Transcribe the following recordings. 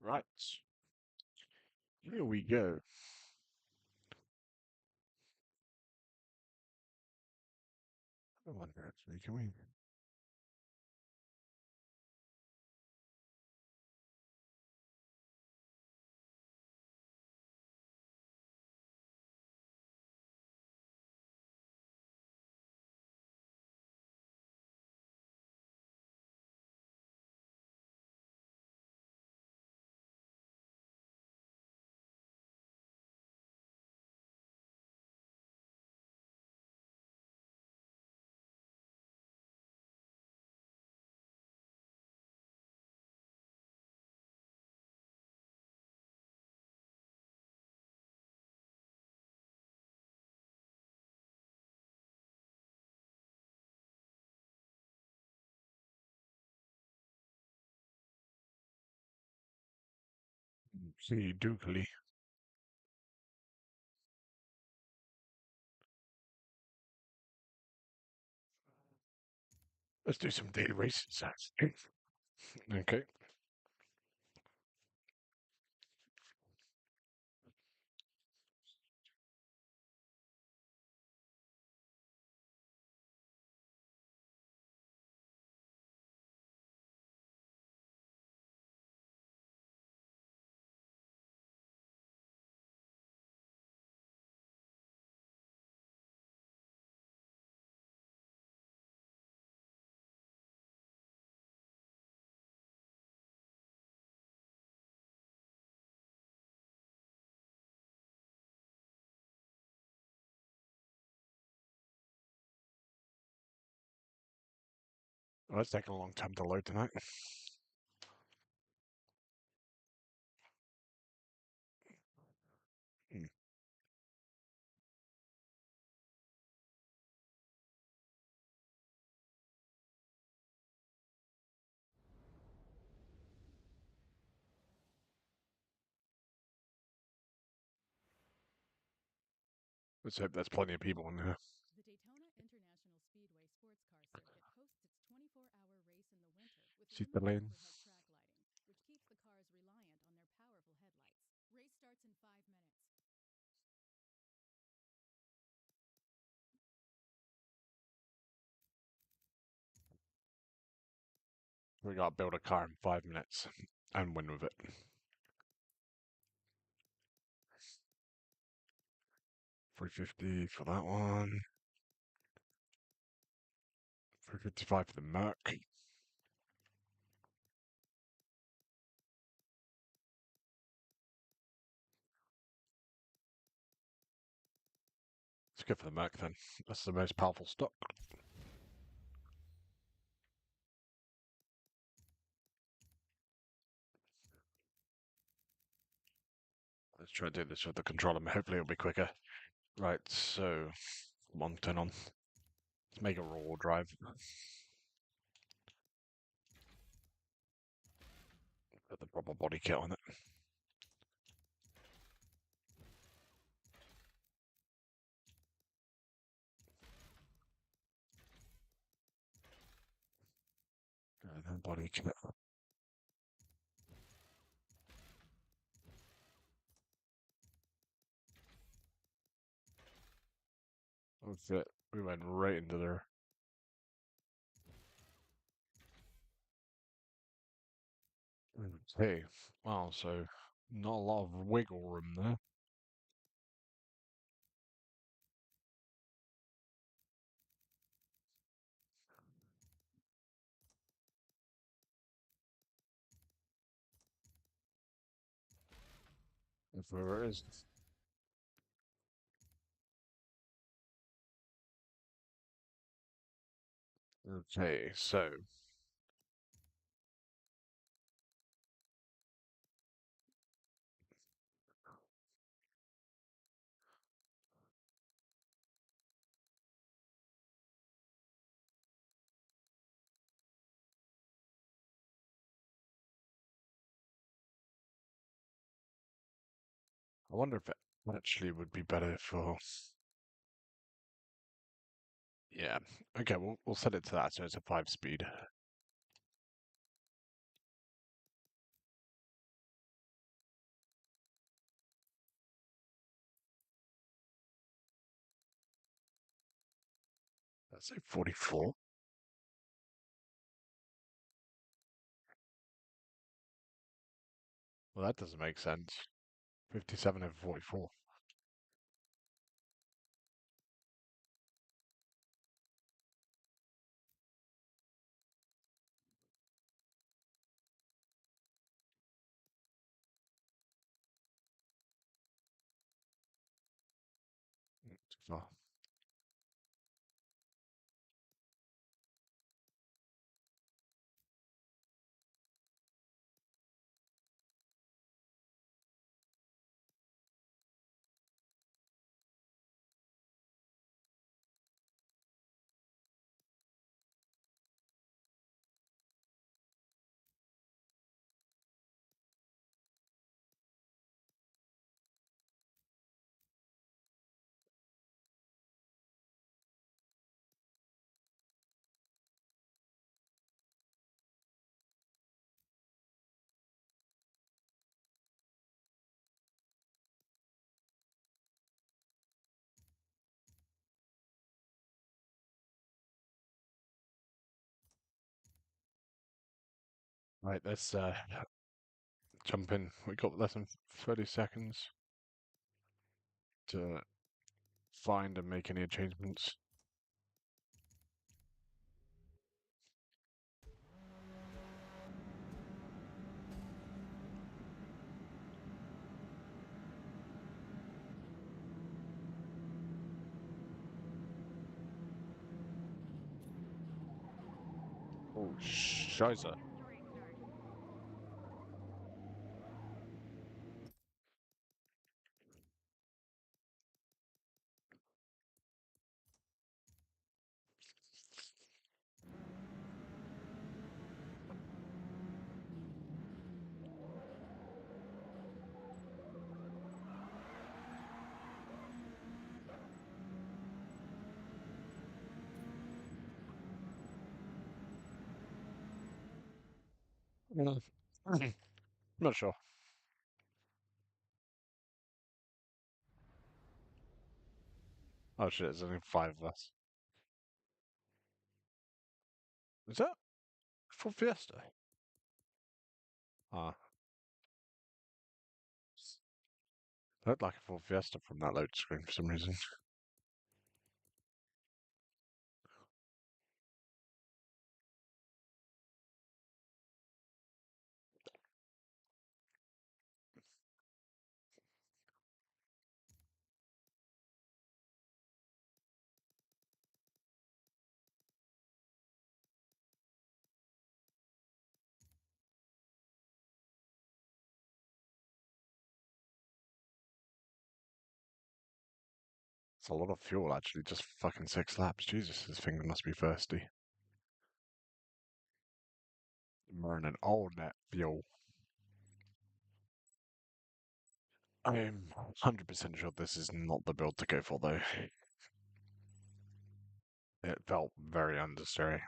Right. Here we go. I wonder actually, can we? See, Dookly. Let's do some daily races. Okay. Well, it's taking a long time to load tonight. Hmm. Let's hope there's plenty of people in here. The Daytona International Speedway sports car circuit hosts its 24-hour race in the winter with She's the limited lane. overhead track lighting, which keeps the cars reliant on their powerful headlights. Race starts in 5 minutes. We got to build a car in 5 minutes and win with it. 350 for that one. 355 for the Merc. Let's go for the Merc then. That's the most powerful stock. Let's try to do this with the controller. Hopefully it'll be quicker. Right, so come on, turn on. Let's make a raw drive. Put the proper body kit on it. Body kit. That's it. We went right into there. Okay. Wow, so not a lot of wiggle room there. If there is. Okay, so I wonder if it actually would be better for. Yeah. Okay, we'll set it to that so it's a 5-speed. Let's say 44. Well, that doesn't make sense. 57 over 44. Too far. Right, let's jump in. We got less than 30 seconds to find and make any changements. Oh, Scheiße. Not sure. Oh shit, there's only 5 of us. Is that for Fiesta? Ah, looked like a full Fiesta from that load screen for some reason. It's a lot of fuel, actually. Just fucking 6 laps. Jesus, this thing must be thirsty. Burning all that fuel. I'm 100% sure this is not the build to go for, though. It felt very unnecessary.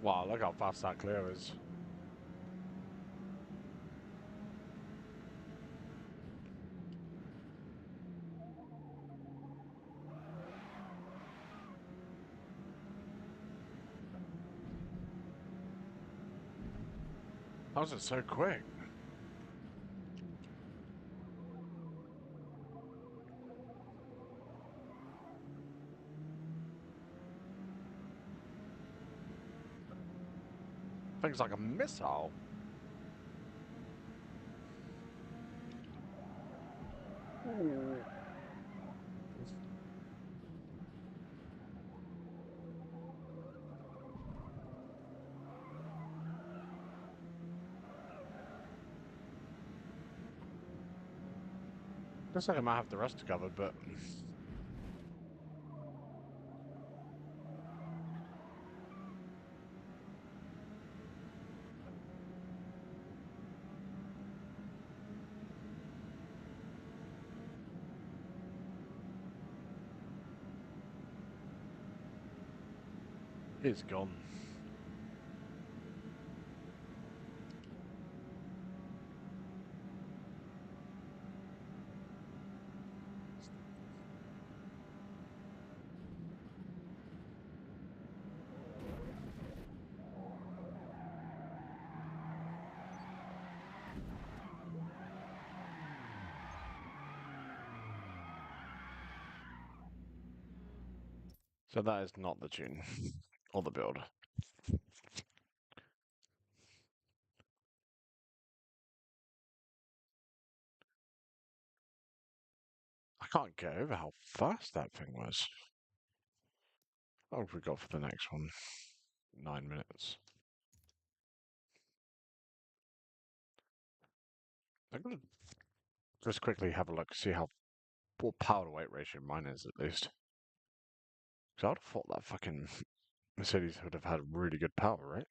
Wow, look how fast that clear is. How was it so quick? Thing's like a missile. Looks like I might have the rest covered, but it's gone. So that is not the tune or the build. I can't get over how fast that thing was. What have we got for the next one? 9 minutes. I'm gonna just quickly have a look, see how what power to weight ratio mine is at least. Because I would have thought that fucking Mercedes would have had really good power, right?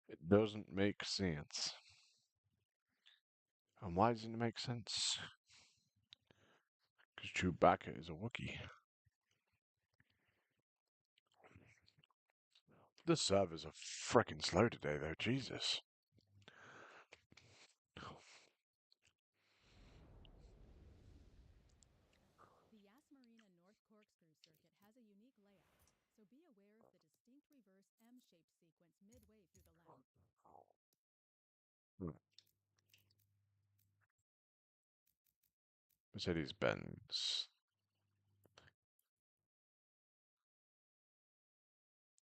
It doesn't make sense. And why doesn't it make sense? Because Chewbacca is a Wookiee. The servers are freaking slow today, though. Jesus. The Yas Marina North Corkscrew circuit has a unique layout, so be aware of the distinct reverse M-shaped sequence midway through the lap. Mercedes-Benz.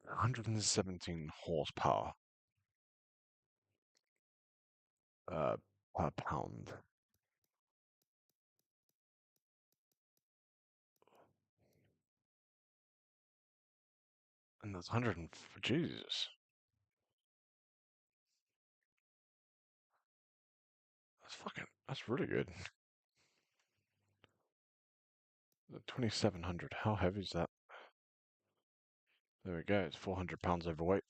117 horsepower per pound. And that's 100 and... Jesus. That's really good. 2,700. How heavy is that? There we go. It's 400 pounds overweight.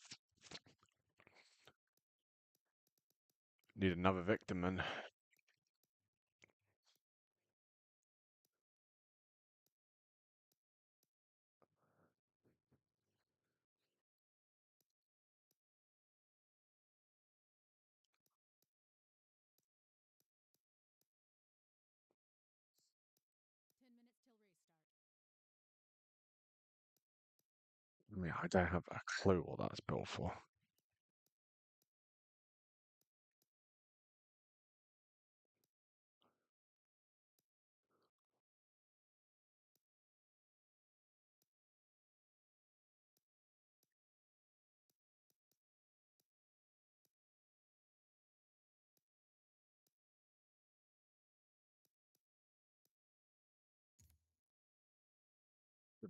Need another victim, and I mean, I don't have a clue what that's built for.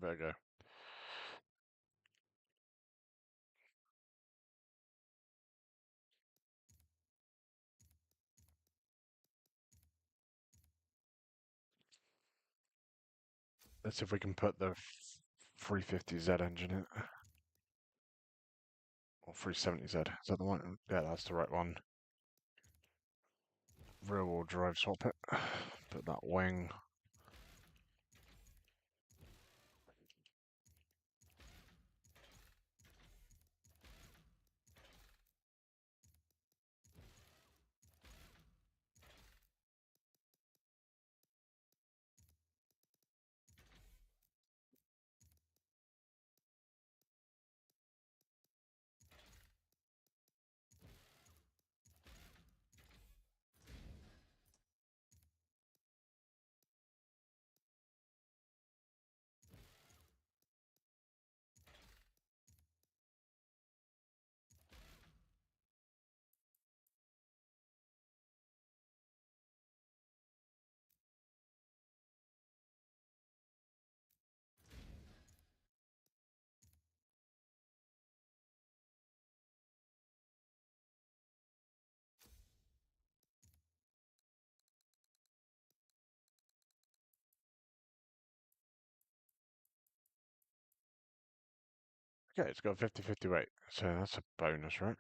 There we go. Let's see if we can put the 350Z engine in. Or 370Z. Is that the one? Yeah, that's the right one. Rear wheel drive swap it. Put that wing. Okay, it's got 50-50 weight, so that's a bonus, right?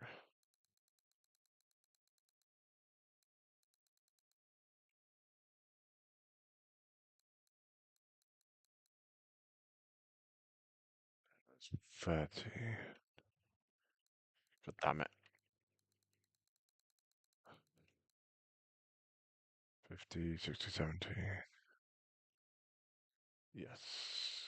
That's 30. God damn it. 50, 60, 70. Yes.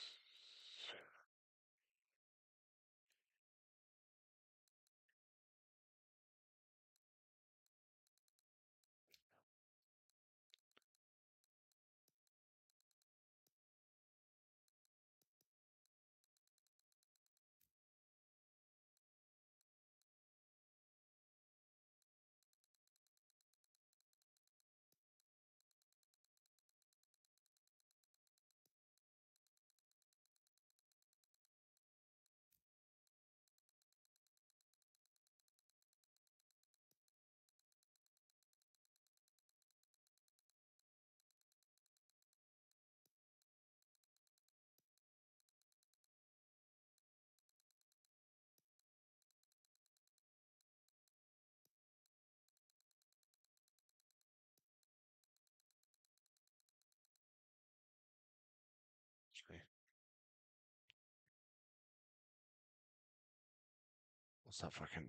What's that fucking...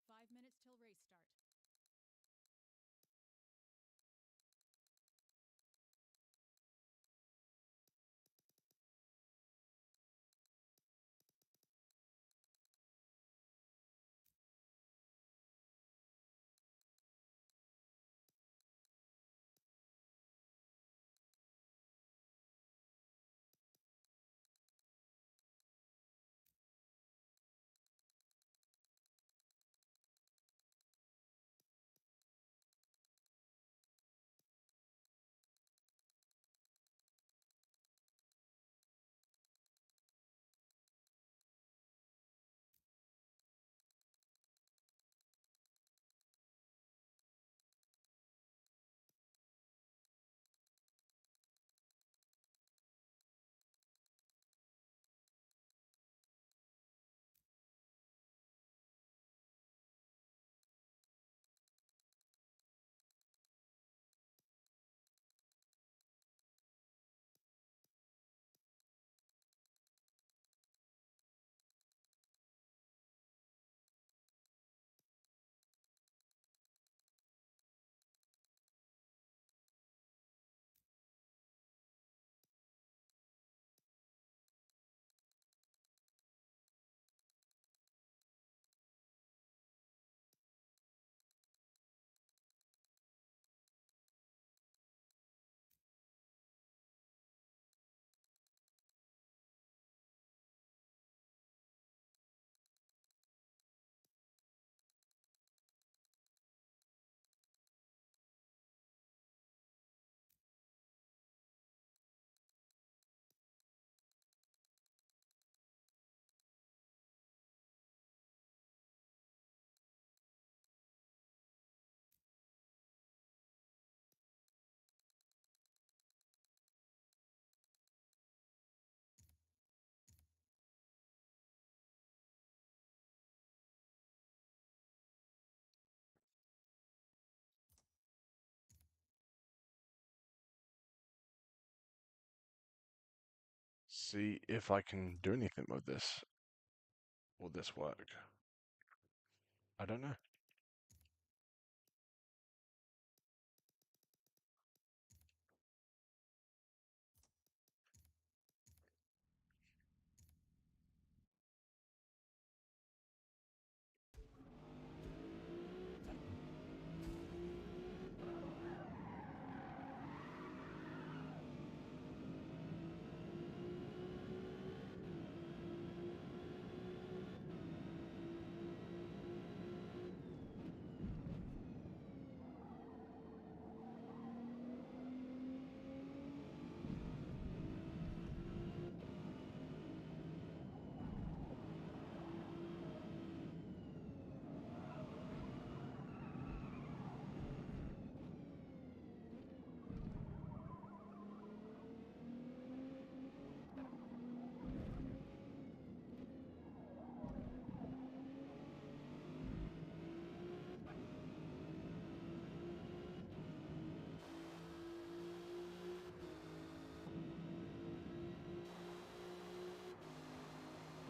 Five minutes till race start. see if I can do anything with this. Will this work? I don't know.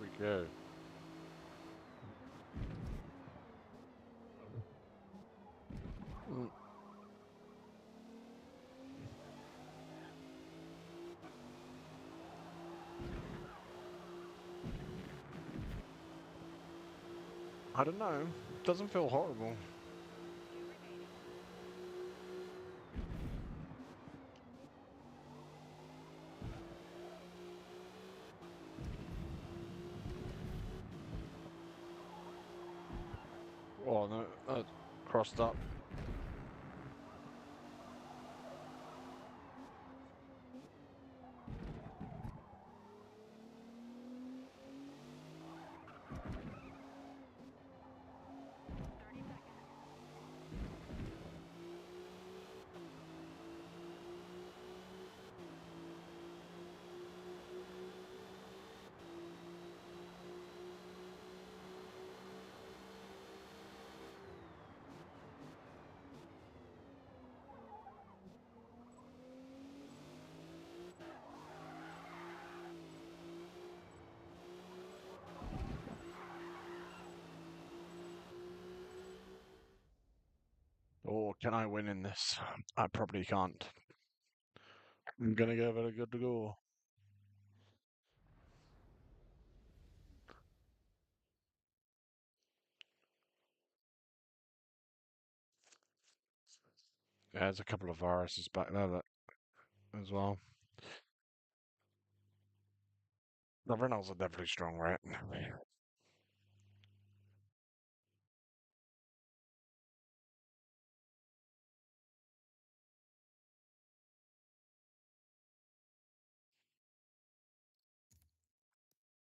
We go. Mm. I don't know. Doesn't feel horrible. Oh no, crossed up. Or can I win in this? I probably can't. I'm gonna give it a good go. Yeah, there's a couple of viruses back there that, as well. The Reynolds are definitely strong, right?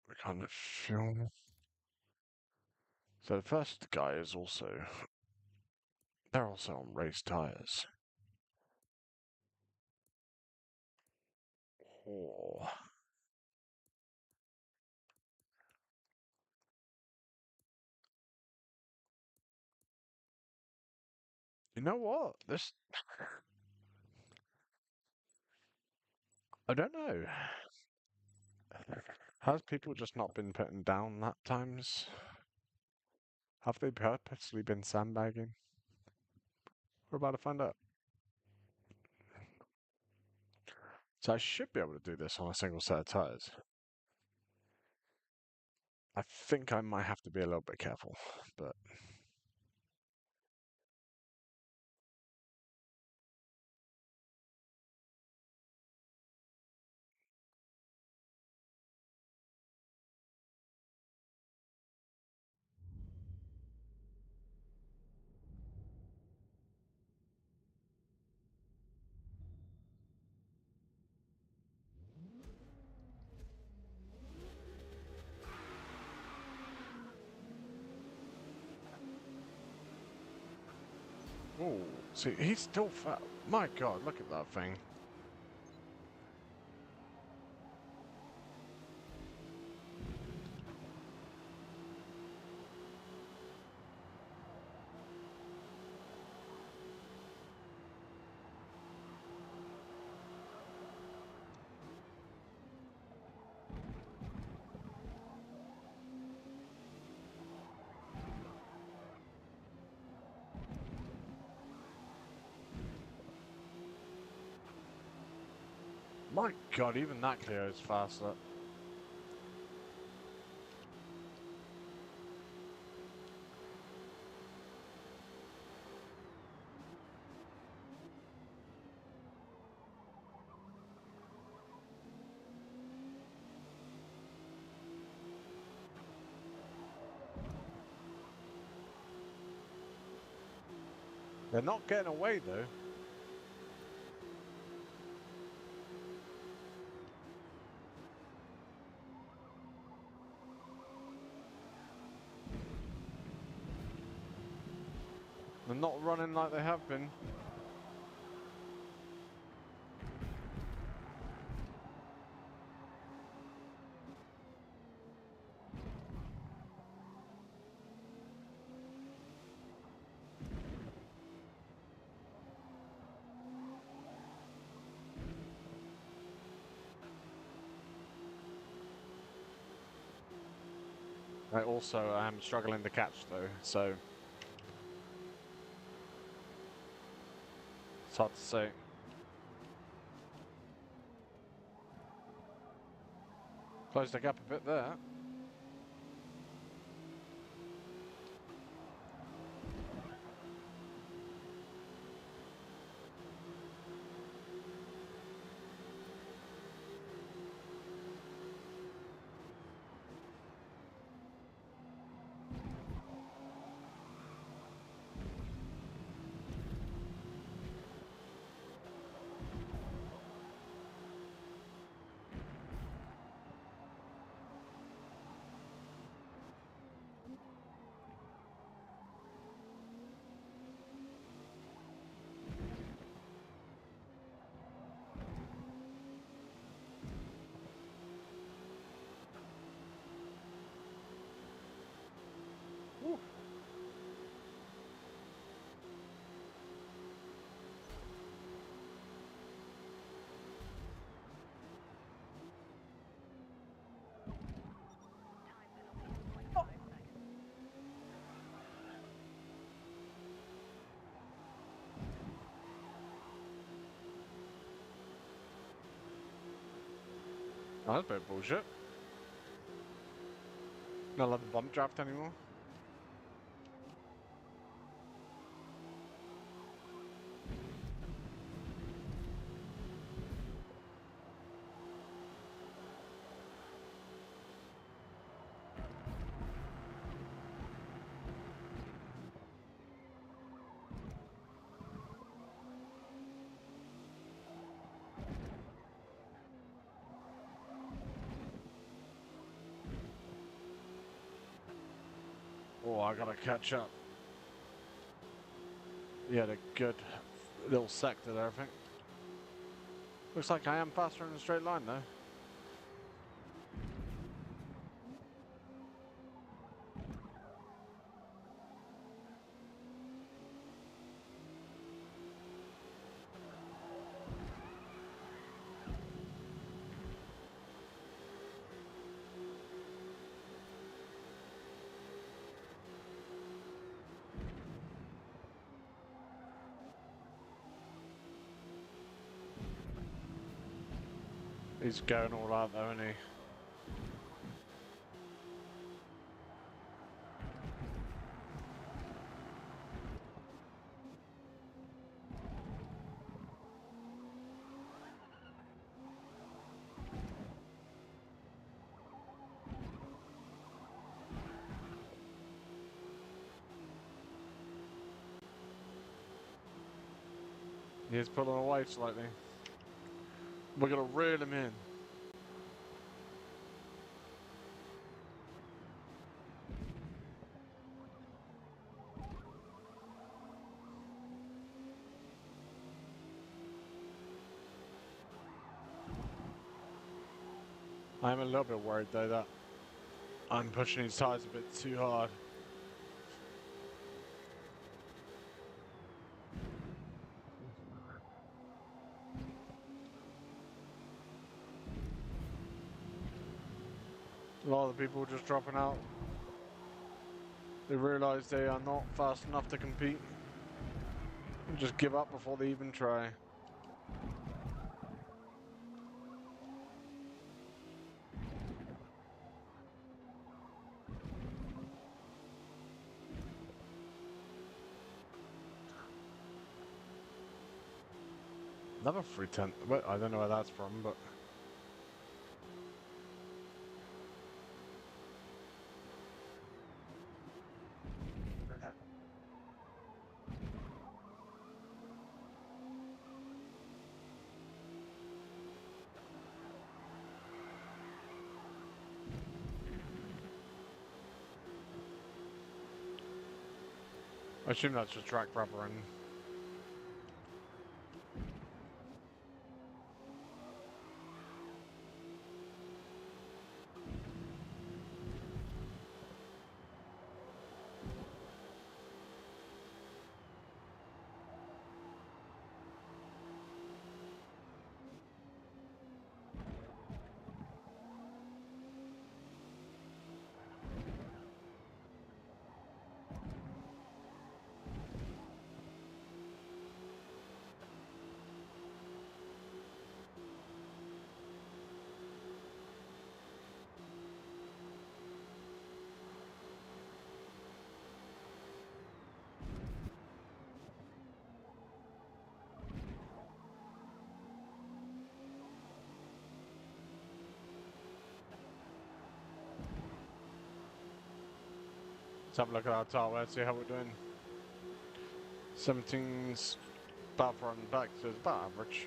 We kind of feel. So the first guy is also. They're also on race tires. Oh. You know what? This. I don't know. Has people just not been putting down that times? Have they purposely been sandbagging? We're about to find out. So I should be able to do this on a single set of tires. I think I might have to be a little bit careful, but oh, see, he's still fat. My God, look at that thing. My god, even that Clio is faster. They're not getting away though. They're not running like they have been. I also am struggling to catch though, so it's hard to say. Closed the gap a bit there. Woo. Oh, that's a bit of bullshit. Not allowed to bump draft anymore. Oh, I gotta catch up. Yeah, the good little sector there, I think. Looks like I am faster in a straight line though. He's going all out though, isn't he? He's pulling away slightly. We're gonna reel him in. I'm a little bit worried though that I'm pushing his tyres a bit too hard. A lot of the people just dropping out. They realise they are not fast enough to compete and just give up before they even try. Another 310. Well, I don't know where that's from, but I assume that's just track rubbering. Let's have a look at our target, see how we're doing. 17's about front back, so it's about average.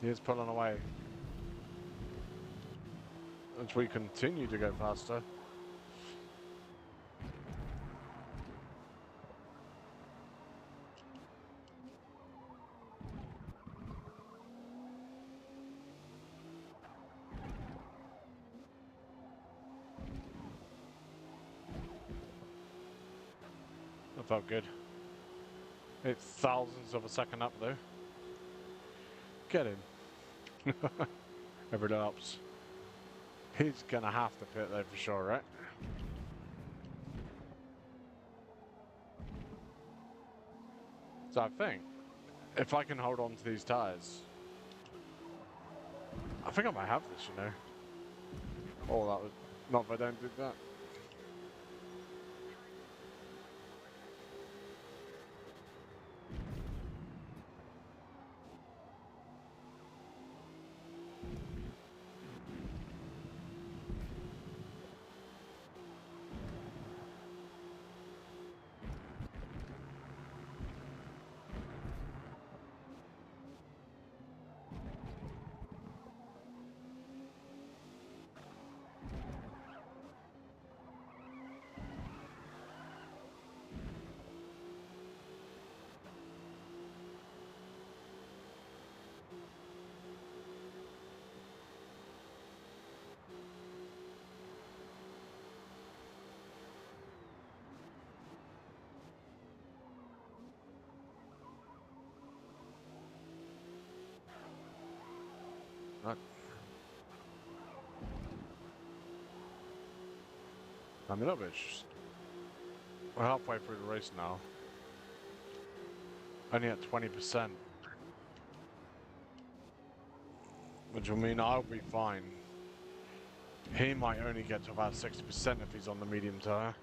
He is pulling away. As we continue to go faster. That felt good. It's thousandths of a second up though. Get in. Every laps. He's gonna have to pit there for sure, right? So I think if I can hold on to these tyres, I think I might have this, you know. Oh, that was not if I don't do that. Right. I'm a little bit. We're halfway through the race now. Only at 20%. Which will mean I'll be fine. He might only get to about 60% if he's on the medium tyre.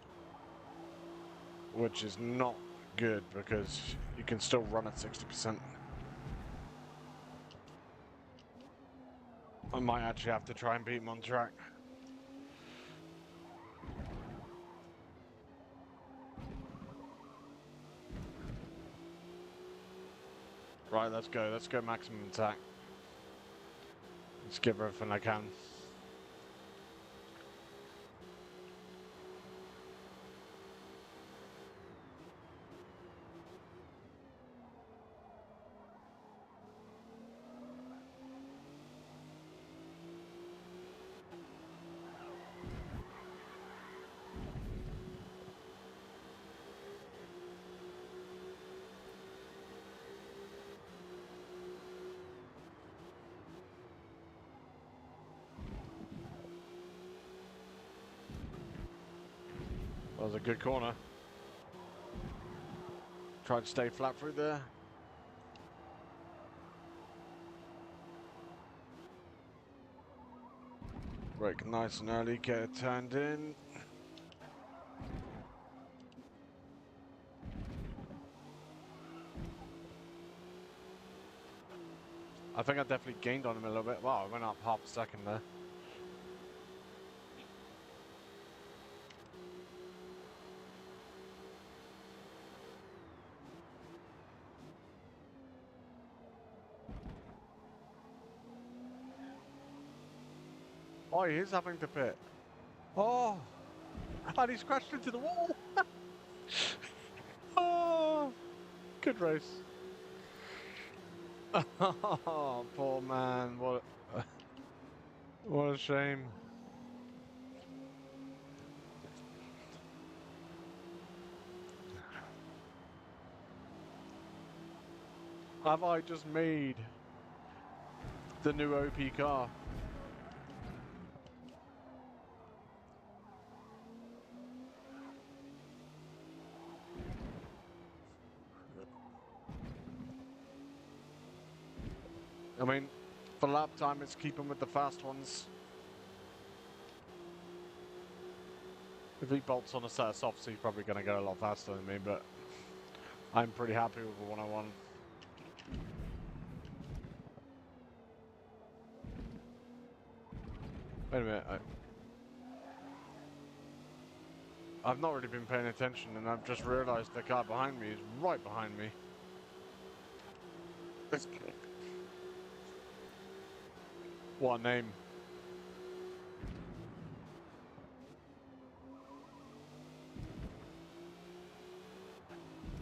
Which is not good because you can still run at 60%. I might actually have to try and beat him on track. Right, let's go. Let's go maximum attack. Let's give everything I can. That was a good corner. Tried to stay flat through there. Brake nice and early, get it turned in. I think I definitely gained on him a little bit. Wow, I went up half a second there. Oh, he is having to pit. Oh, and he's crashed into the wall. Oh, good race. Oh, poor man. What a shame. Have I just made the new OP car? I mean, for lap time, it's keeping with the fast ones. If he bolts on a set of softs, he's probably going to go a lot faster than me, but I'm pretty happy with the 101. Wait a minute. I've not really been paying attention, and I've just realised the car behind me is right behind me. What a name.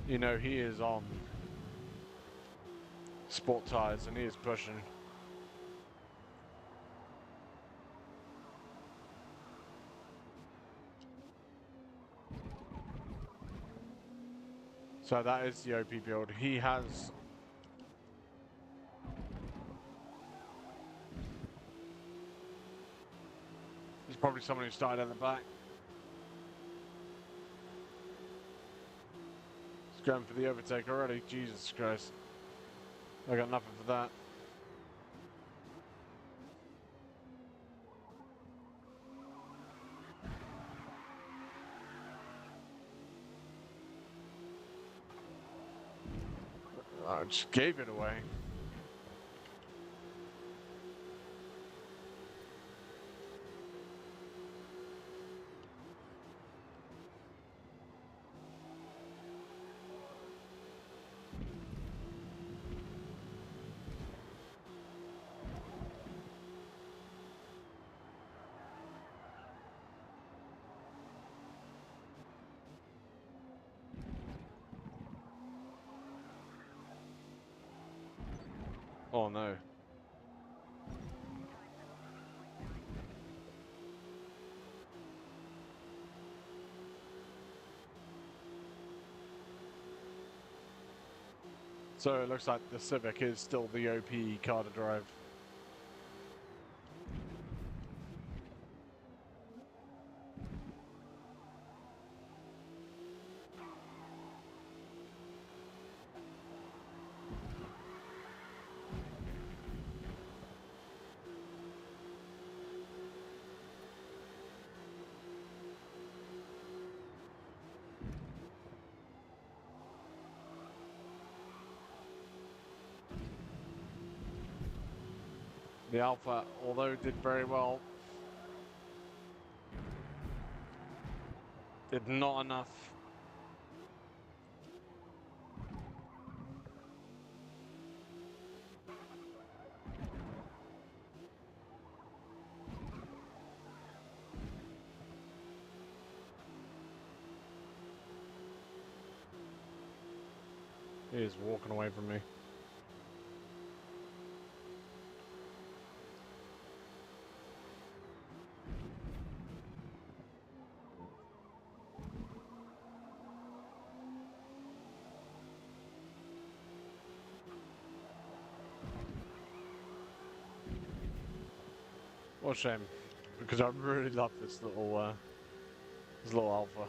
You know, he is on sport tyres and he is pushing. So that is the OP build. He has... There's probably someone who started at the back. He's going for the overtake already. Jesus Christ. I got nothing for that. I just gave it away. Oh no. So it looks like the Civic is still the OP car to drive. The Alpha, although did very well, did not enough. He is walking away from me. What a shame, because I really love this little Alpha.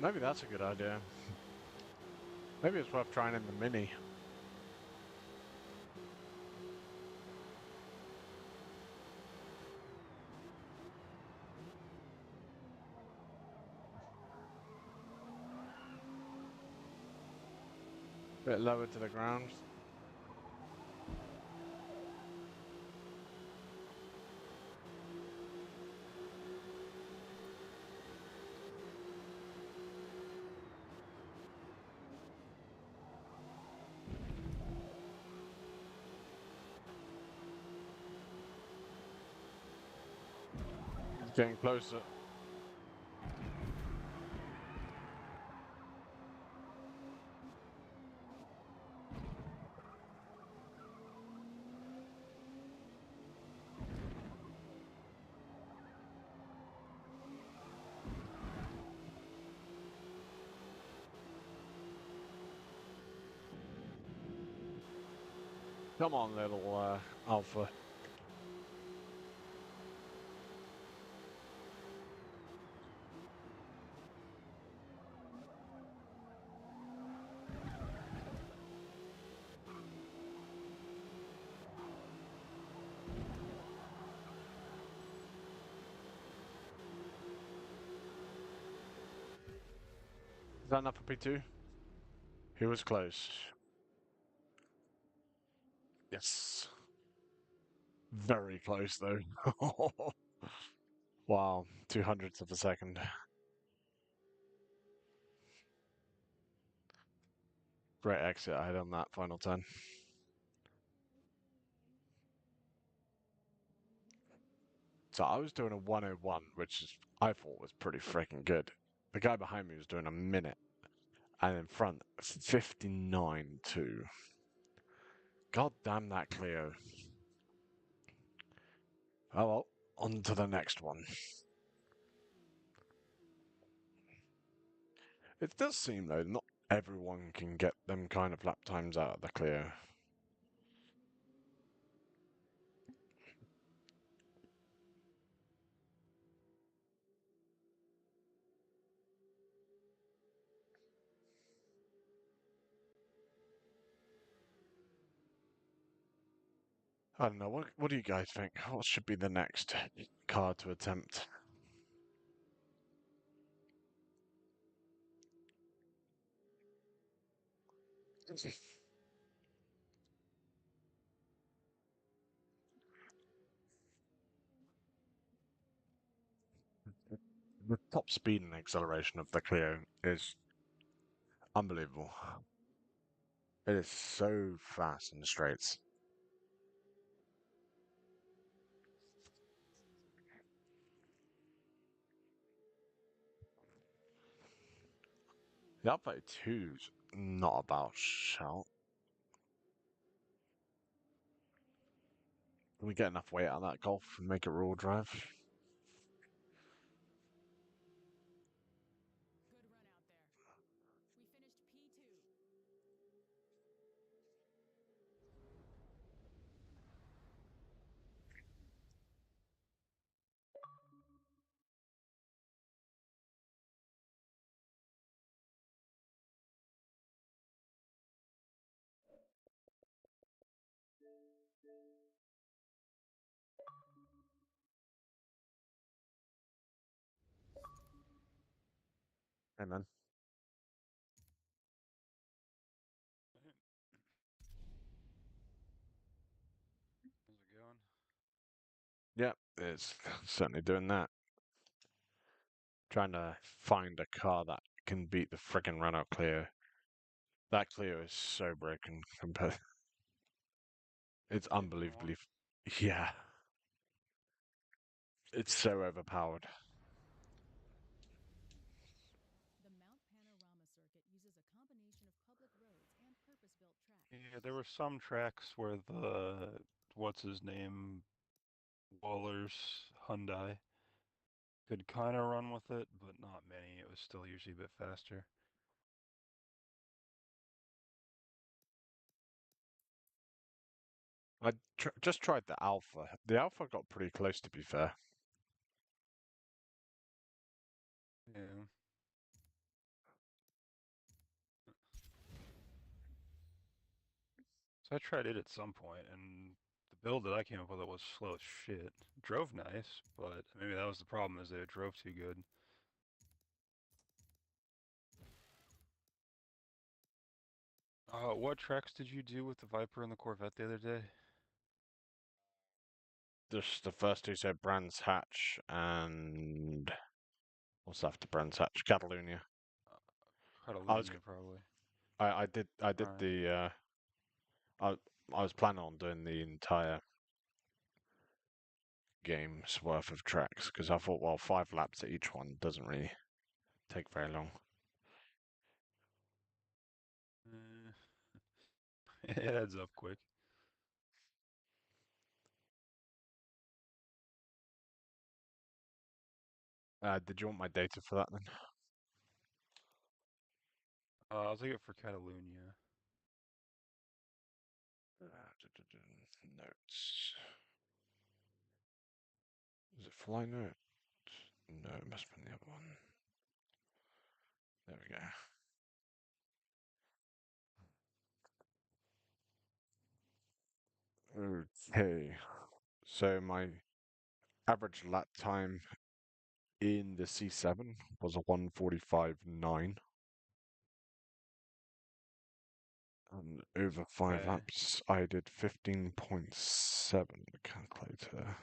Maybe that's a good idea. Maybe it's worth trying in the Mini. Bit lower to the ground. Getting closer. Come on, little Alpha. Is that enough for P2? He was close. Yes. Very close, though. Wow, 200ths of a second. Great exit I had on that final turn. So I was doing a 101, which is, I thought was pretty freaking good. The guy behind me was doing a minute, and in front, 59.2. God damn that Clio. Oh well, on to the next one. It does seem, though, not everyone can get them kind of lap times out of the Clio. I don't know, what do you guys think? What should be the next car to attempt? The top speed and acceleration of the Clio is unbelievable. It is so fast in the straights. The Alpha 2's not about shout. Can we get enough weight out of that Golf and make it rear drive? Good run out there. We finished P2. Hey man. How's it going? Yeah, it's certainly doing that. Trying to find a car that can beat the freaking Renault Clio. That Clio is so broken compared. It's Taking one. unbelievably. Yeah, it's so overpowered. The Mount Panorama circuit uses a combination of public roads and purpose-built tracks. Yeah, there were some tracks where the what's his name Waller's Hyundai could kind of run with it, but not many. It was still usually a bit faster. I just tried the Alpha. The Alpha got pretty close, to be fair. Yeah. So I tried it at some point, and the build that I came up with was slow as shit. Drove nice, but maybe that was the problem, is that it drove too good. What tracks did you do with the Viper and the Corvette the other day? Just the first two, so Brands Hatch and what's after Brands Hatch? Catalonia. I was Catalunya, probably. I did Alright. the I I was planning on doing the entire game's worth of tracks because I thought, well, 5 laps at each one doesn't really take very long. It adds up quick. Did you want my data for that then? I'll take it for Catalunya. Notes. Is it fly note? No, it must have been the other one. There we go. Okay. So my average lap time in the C7 was a 1:45.9. And over 5 Okay. laps, I did 15.7. Calculator.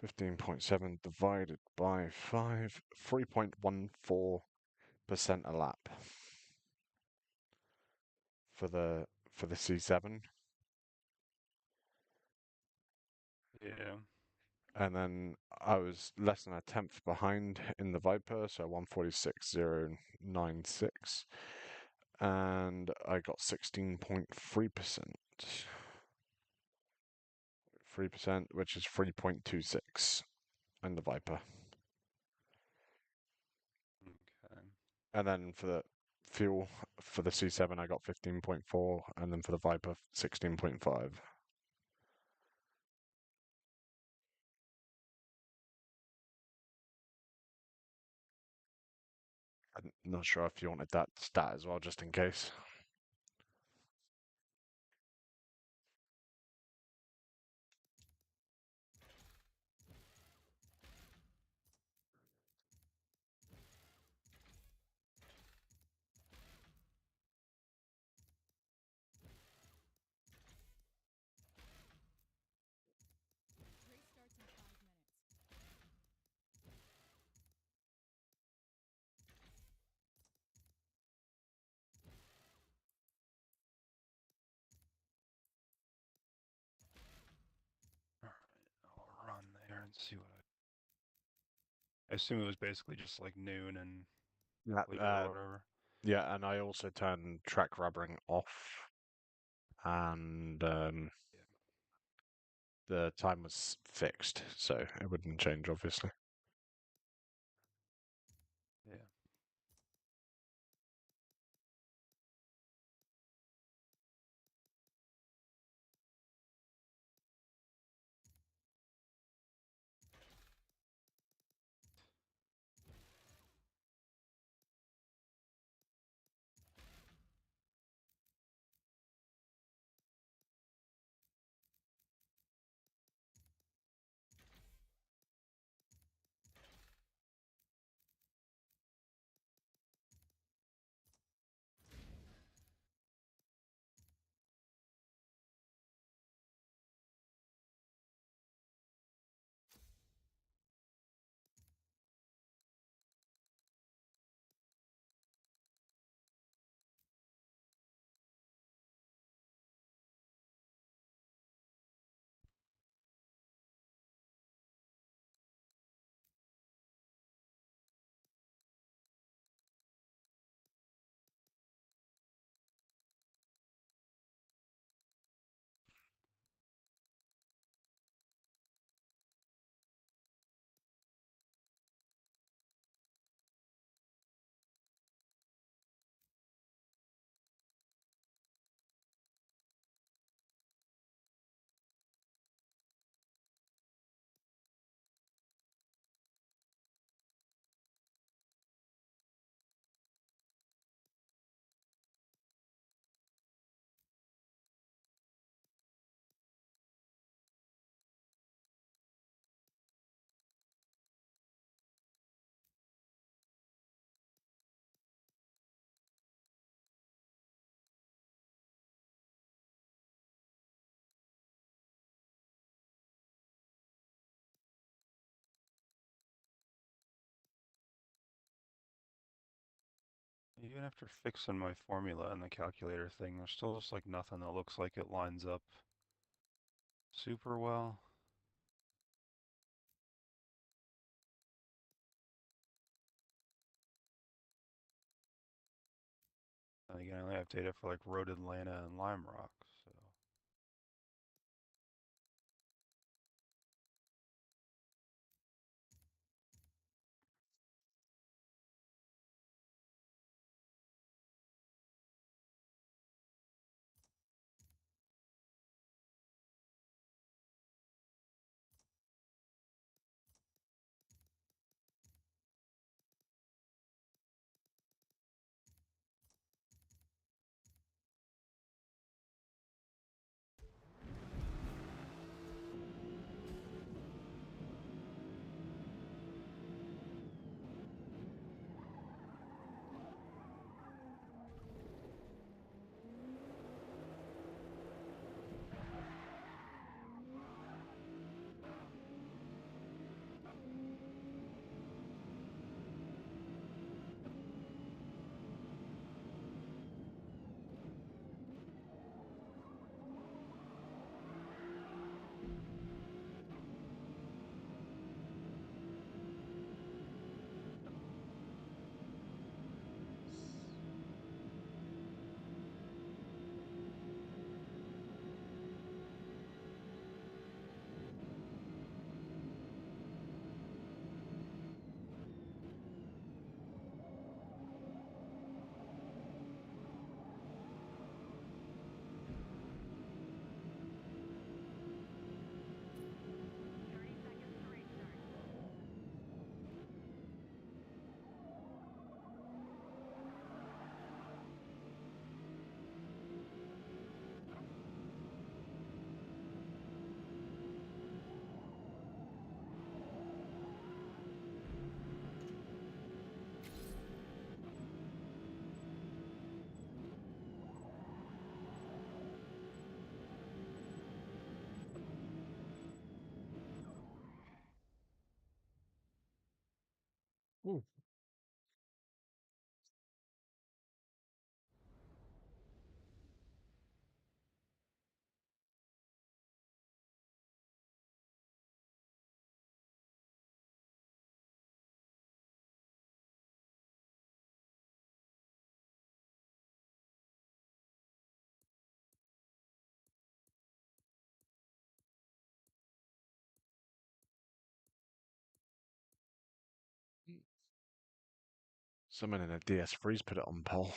15.7 divided by 5, 3.14% a lap for the C7. Yeah. And then I was less than a tenth behind in the Viper, so 146.096. And I got 16.3%. 3%, which is 3.26 in the Viper. Okay. And then for the fuel for the C7, I got 15.4, and then for the Viper, 16.5. I'm not sure if you wanted that stat as well, just in case. Race starts in 5 minutes. Alright, I'll run there and see what I assume it was basically just like noon and Yeah, leave it or whatever. yeah, and I also turned track rubbering off, and Yeah. the time was fixed, so it wouldn't change, obviously. Yeah. Even after fixing my formula and the calculator thing, there's still just like nothing that looks like it lines up super well. And again, I only have data for like Road Atlanta and Lime Rock, so. Ooh. Someone in a DS freeze put it on poll.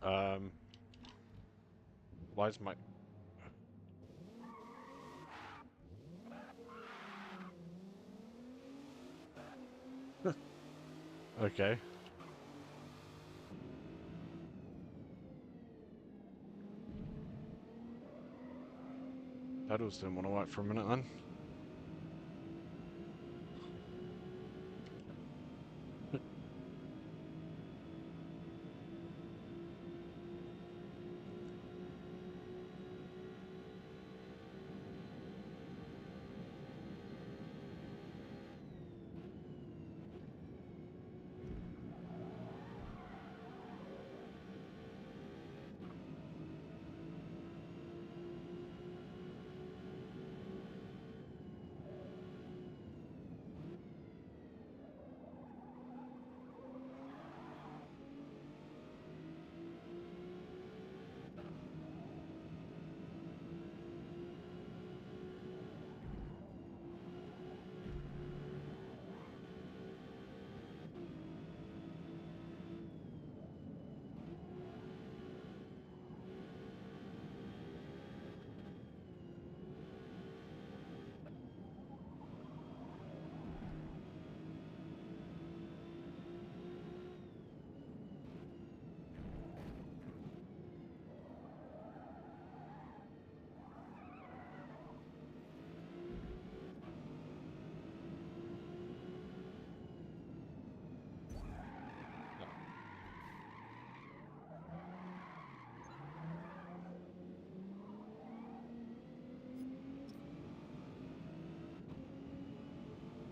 Um, why is my... Okay. Pedals didn't want to work for a minute then.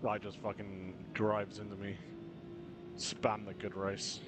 Guy just fucking drives into me. Spam the good race.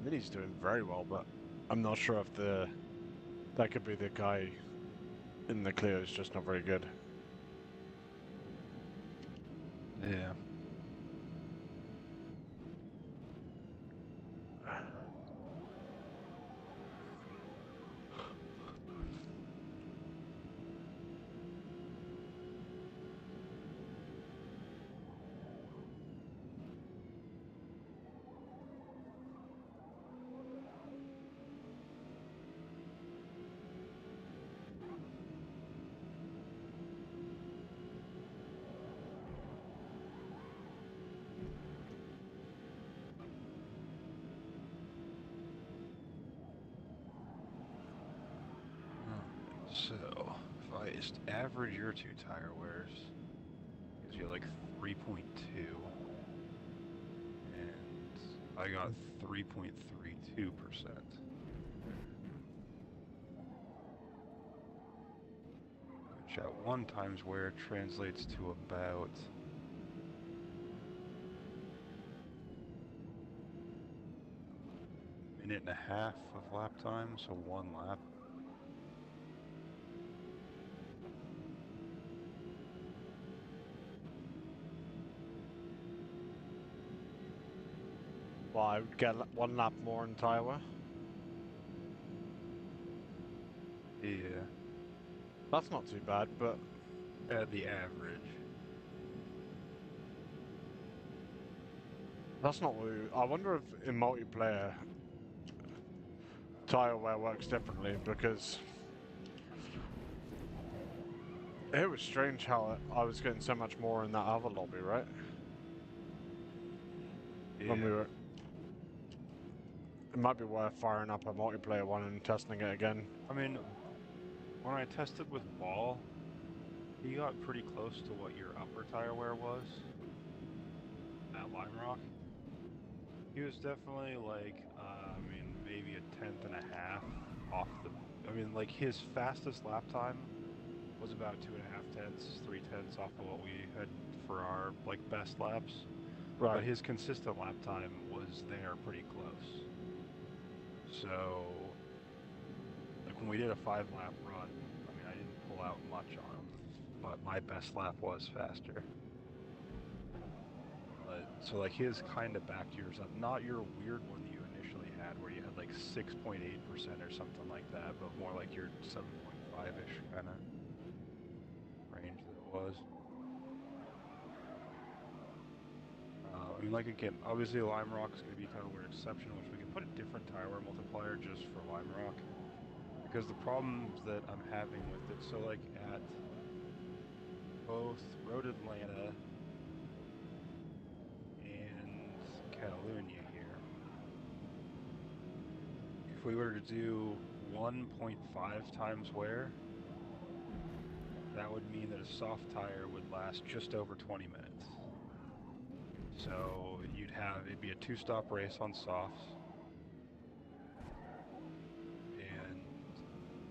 Mini's doing very well, but I'm not sure if that could be the guy in the clear is just not very good. Yeah. So, if I just average your two tire wears, gives you like 3.2, and I got 3.32%. Which at 1 times wear translates to about a minute and a half of lap time, so 1 lap. Well, I would get 1 lap more in tire wear. Yeah, That's not too bad, but at the average. that's not what I wonder if in multiplayer tire wear works differently, because it was strange how I was getting so much more in that other lobby, right? Yeah. When we were... It might be worth firing up a multiplayer one and testing it again. I mean, when I tested with Ball, he got pretty close to what your upper tire wear was at Lime Rock. He was definitely like, maybe a tenth and a half off the. I mean, like his fastest lap time was about 2.5 tenths, 3 tenths off of what we had for our like best laps. Right. But his consistent lap time was there pretty close. So, like when we did a 5-lap run, I mean, I didn't pull out much on him, but my best lap was faster. But, so like his kind of backed yours up, not your weird one that you initially had where you had like 6.8% or something like that, but more like your 7.5-ish kind of range that it was. I mean, like again, obviously Lime Rock is going to be kind of a weird exception, which we can put a different tire wear multiplier just for Lime Rock. Because the problems that I'm having with it, so like at both Road Atlanta and Catalunya here, if we were to do 1.5 times wear, that would mean that a soft tire would last just over 20 minutes. So it'd be a 2-stop race on softs, and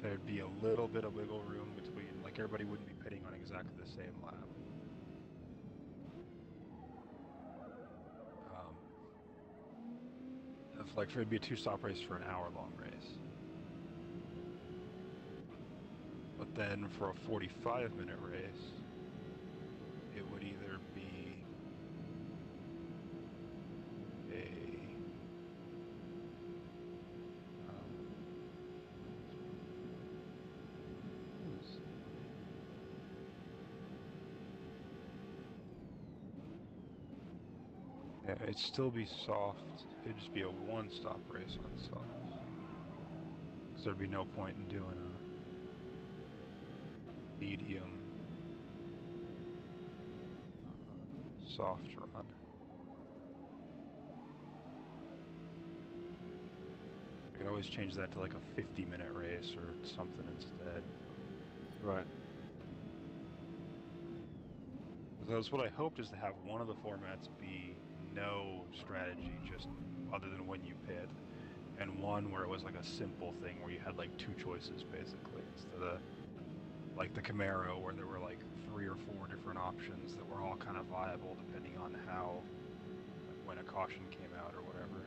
there'd be a little bit of wiggle room between, like everybody wouldn't be pitting on exactly the same lap. It'd be a 2-stop race for an hour-long race. But then for a 45-minute race, it would either be it'd still be soft. It'd just be a 1-stop race on softs. So there'd be no point in doing a medium soft run. I could always change that to like a 50-minute race or something instead. Right. That's what I hoped, is to have one of the formats be no strategy, just other than when you pit, and one where it was like a simple thing where you had like 2 choices basically, instead of like the Camaro where there were like 3 or 4 different options that were all kind of viable depending on how, like, when a caution came out or whatever.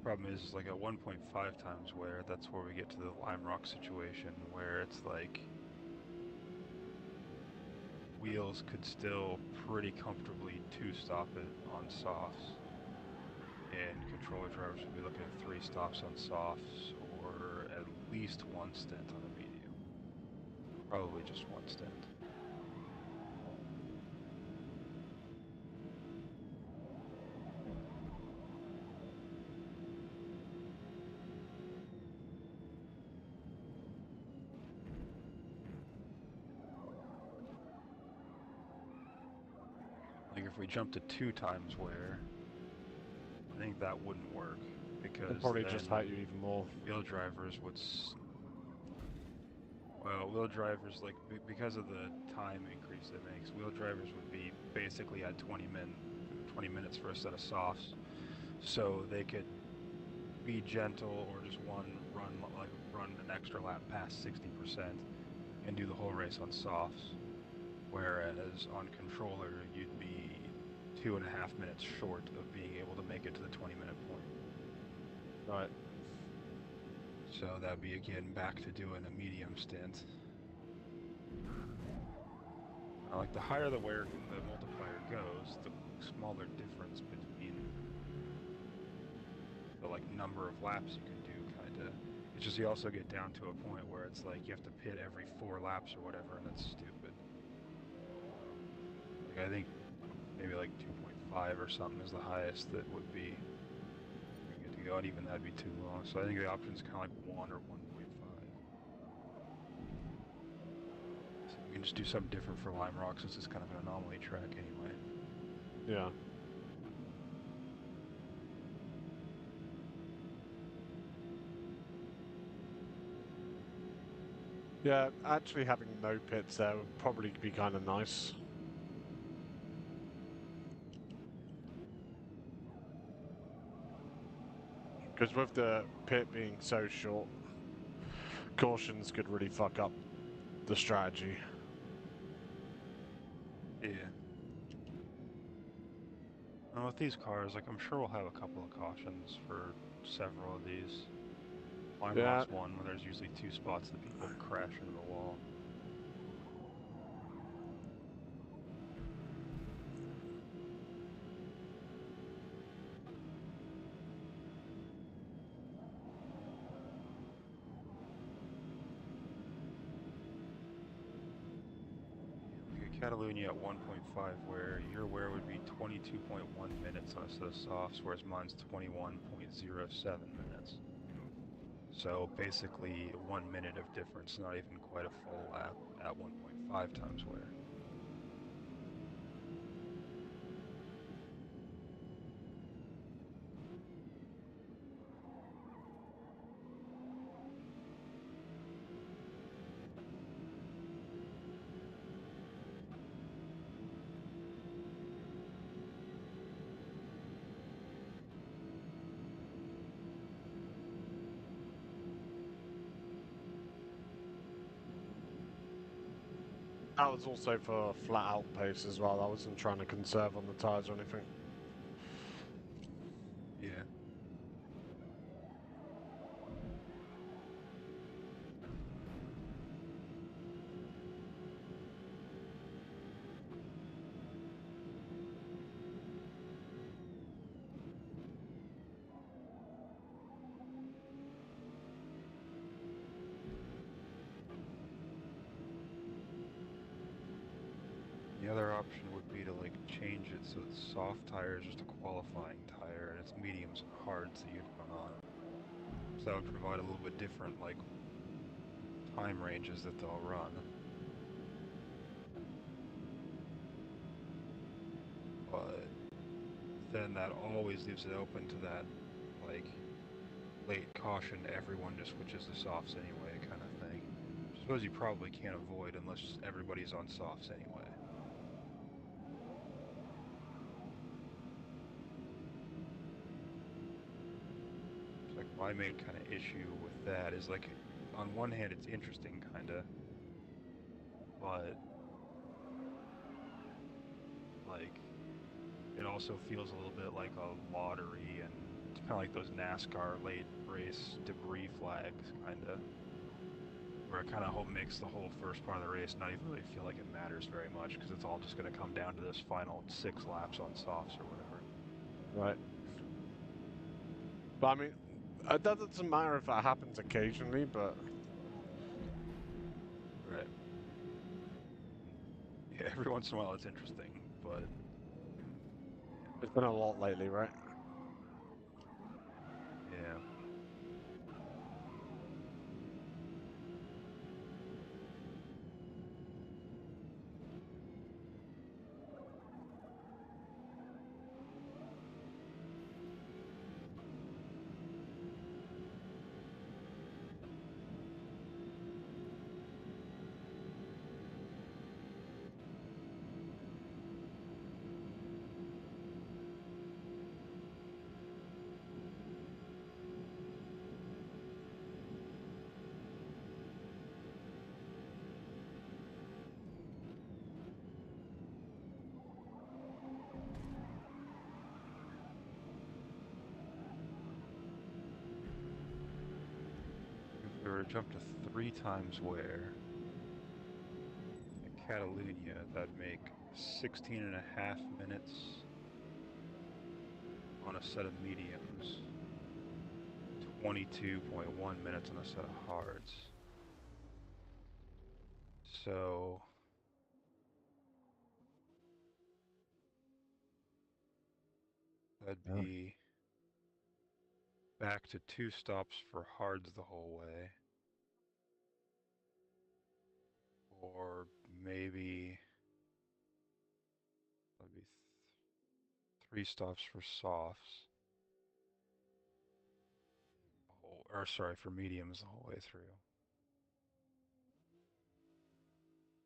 Problem is, like at 1.5 times wear, that's where we get to the lime rock situation, where it's like wheels could still pretty comfortably two-stop it on softs, and controller drivers would be looking at 3 stops on softs, or at least 1 stint on a medium. Probably just 1 stint. Like if we jump to 2 times wear, I think that wouldn't work, because It'll probably then just hurt you even more. wheel drivers would well, wheel drivers, like, because of the time increase it makes, wheel drivers would be basically at 20 minutes for a set of softs, so they could be gentle or just run an extra lap past 60% and do the whole race on softs, whereas on controller you'd be 2.5 minutes short of being able to make it to the 20-minute point. Right. So that'd be again back to doing a medium stint. Like the higher the multiplier goes, the smaller difference between the like number of laps you can do, kinda. It's just you also get down to a point where it's like you have to pit every 4 laps or whatever, and that's stupid. Like I think maybe like 2.5 or something is the highest that would be good to go, and even that'd be too long. So I think the option's kind of like 1 or 1.5. So we can just do something different for Lime Rock since it's kind of an anomaly track anyway. Yeah. Yeah, actually having no pits there would probably be kind of nice. Because with the pit being so short, cautions could really fuck up the strategy. Yeah. And with these cars, like I'm sure we'll have a couple of cautions for several of these. Lime Yeah. Rock's one where there's usually 2 spots that people crash into the wall. Catalunya at 1.5, where your wear would be 22.1 minutes on a set of softs, whereas mine's 21.07 minutes. So basically 1 minute of difference, not even quite a full lap at 1.5 times wear. That was also for flat out pace as well. I wasn't trying to conserve on the tyres or anything. Yeah. The other option would be to like change it so it's soft tire is just a qualifying tire and it's mediums and hards that you'd run on. So that would provide a little bit different like time ranges that they'll run. But then that always leaves it open to that like late caution, everyone just switches to softs anyway kind of thing. I suppose you probably can't avoid unless everybody's on softs anyway. Like my main kind of issue with that is like, on one hand it's interesting kinda, but like it also feels a little bit like a lottery and Kind of like those NASCAR late race debris flags, kind of. Where it kind of makes the whole first part of the race not even really feel like it matters very much, because it's all just going to come down to this final 6 laps on softs or whatever. Right. But I mean, it doesn't matter if that happens occasionally, but... Right. Yeah, every once in a while it's interesting, but... It's been a lot lately, right? Yeah. If we were to jump to 3 times wear in Catalunya, that'd make 16.5 minutes on a set of mediums, 22.1 minutes on a set of hards. So that'd be back to 2 stops for hards the whole way. Or maybe that'd be 3 stops for softs. Or sorry, for mediums the whole way through. Well done.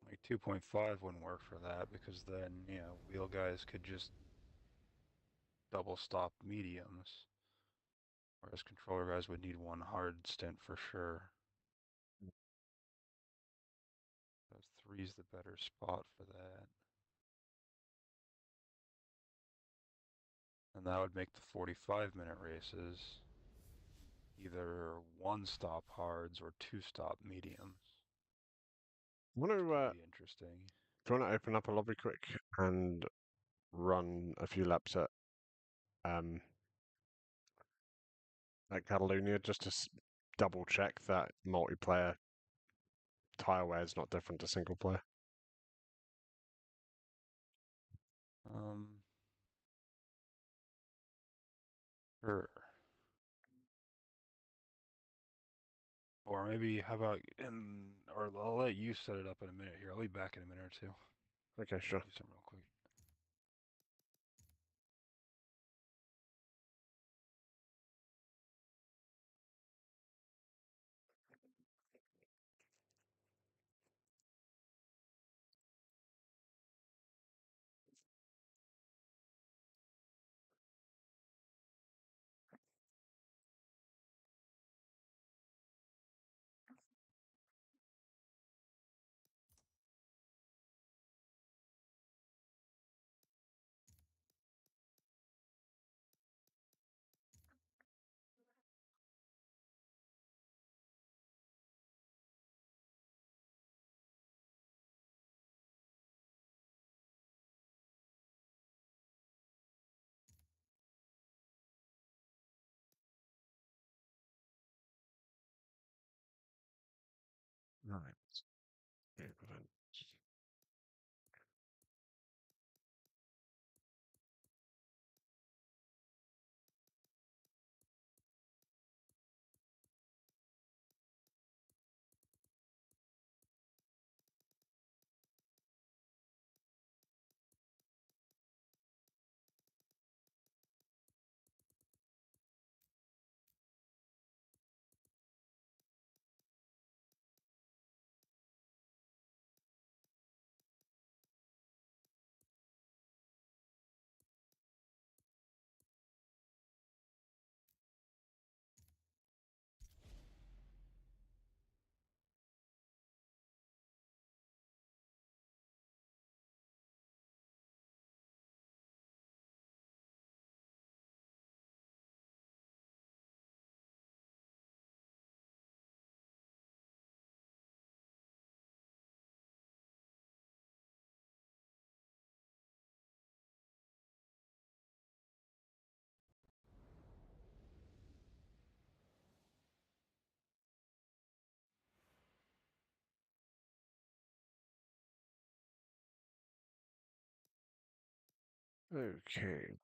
P2. Like 2.5 wouldn't work for that, because then, you know, wheel guys could just double stop mediums, whereas controller guys would need 1 hard stint for sure. So 3's the better spot for that. And that would make the 45-minute races either 1 stop hards or 2 stop mediums. Want to, Could be interesting. do you want to open up a lobby quick and run a few laps at Catalonia just to double check that multiplayer tire wear is not different to single player? Sure. Or maybe, how about or I'll let you set it up in a minute here. I'll be back in a minute or two. Okay, sure. Do something real quick. Okay.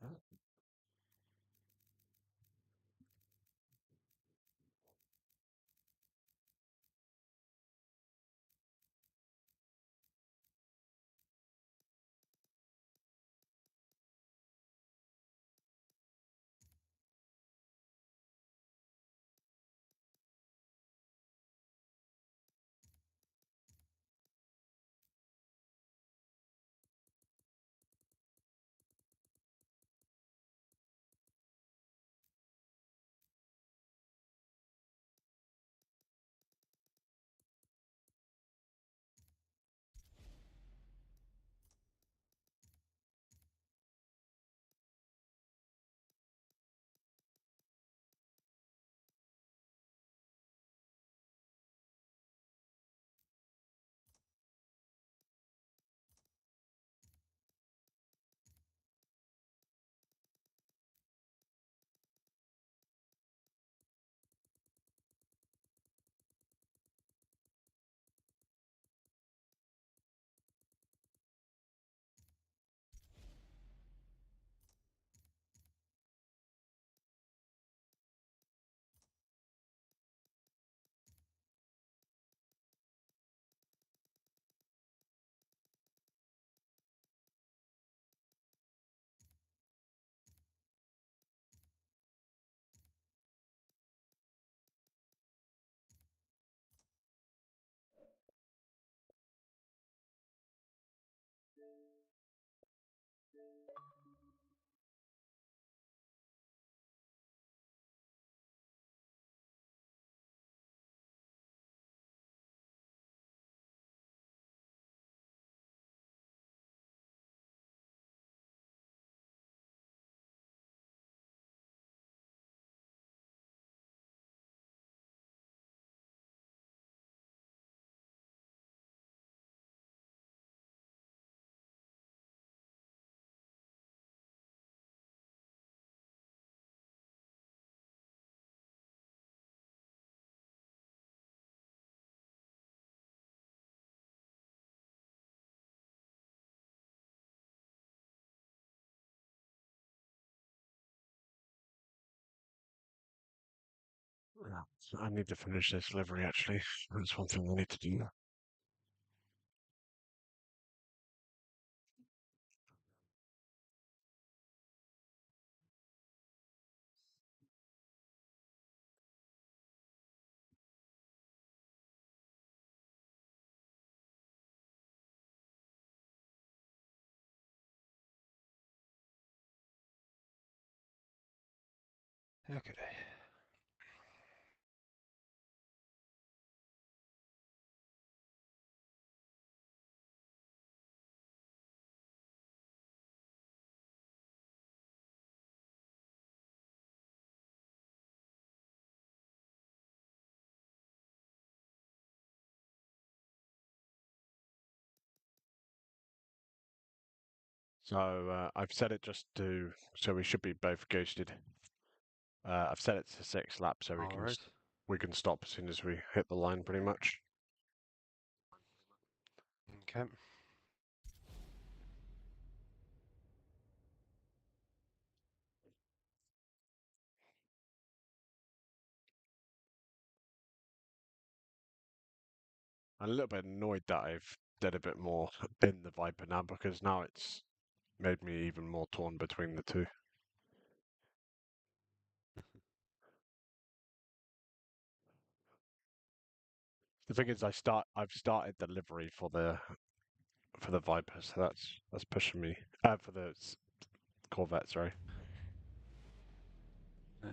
Yeah, so I need to finish this livery actually. That's one thing I need to do. Okay. So I've set it just to, so we should be both ghosted. I've set it to 6 laps so All right. we can stop as soon as we hit the line pretty much. Okay. I'm a little bit annoyed that I've did a bit more in the Viper now because now it's made me even more torn between the two. The thing is, I've started delivery for the Viper, so that's pushing me. For the Corvette, sorry. Yeah.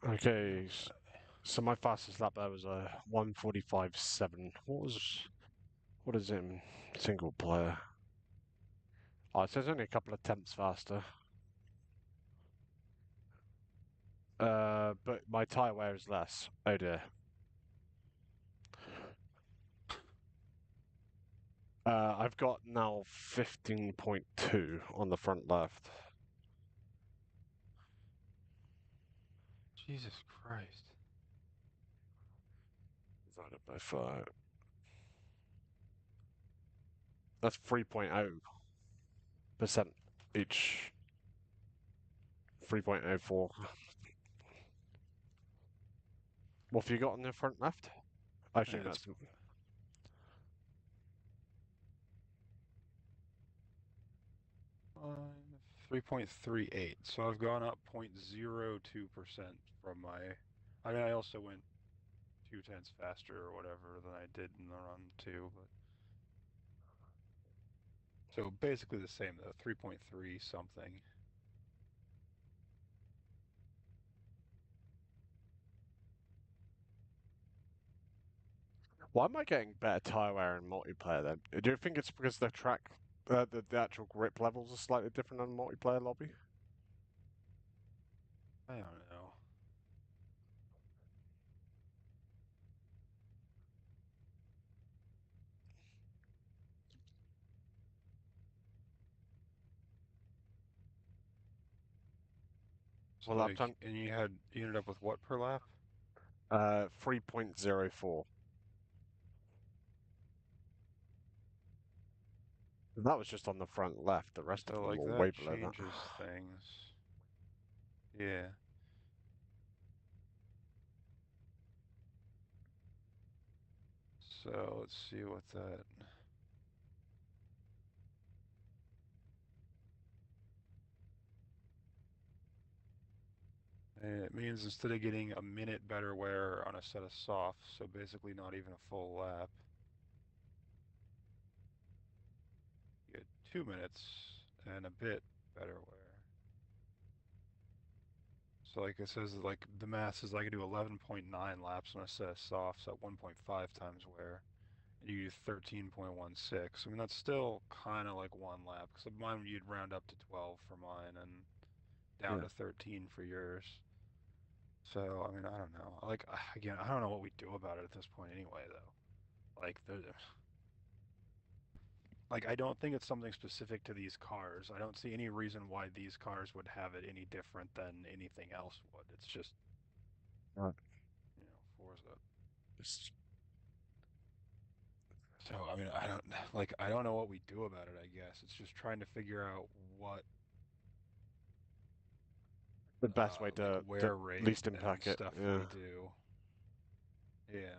Okay, so my fastest lap there was a 1:45.7. What is it in single player? Oh, it says only a couple of tenths faster. But my tyre wear is less. Oh dear. I've got now 15.2 on the front left. Jesus Christ. Divided by 5. That's 3.0% each. 3.04. What have you got on the front left? I assume It's that's 3.38. So I've gone up 0.02% from my. I mean, I also went 0.2 faster or whatever than I did in the run too, but so basically the same though, 3.3 something. Why am I getting better tyre wear in multiplayer then? Do you think it's because the track, the actual grip levels are slightly different on multiplayer lobby? I don't know. So Well, lap like, time, and you ended up with what per lap? 3.04. That was just on the front left. The rest of So them like were way that below that. changes things. Yeah. So let's see what that. And it means instead of getting a minute better wear on a set of softs, so basically not even a full lap, you get 2 minutes and a bit better wear. So like it says, like the math says I can do 11.9 laps on a set of softs at 1.5 times wear. And you do 13.16. I mean, that's still kind of like one lap, because mine you'd round up to 12 for mine and down Yeah. to 13 for yours. So, I mean, I don't know. Like, again, I don't know what we do about it at this point anyway, though. Like, I don't think it's something specific to these cars. I don't see any reason why these cars would have it any different than anything else would. It's just, Right. Forza. Just- So, I mean, I don't know what we do about it, I guess. It's just trying to figure out what, the best way like, to wear rate least and impact it. stuff Yeah. we do. Yeah.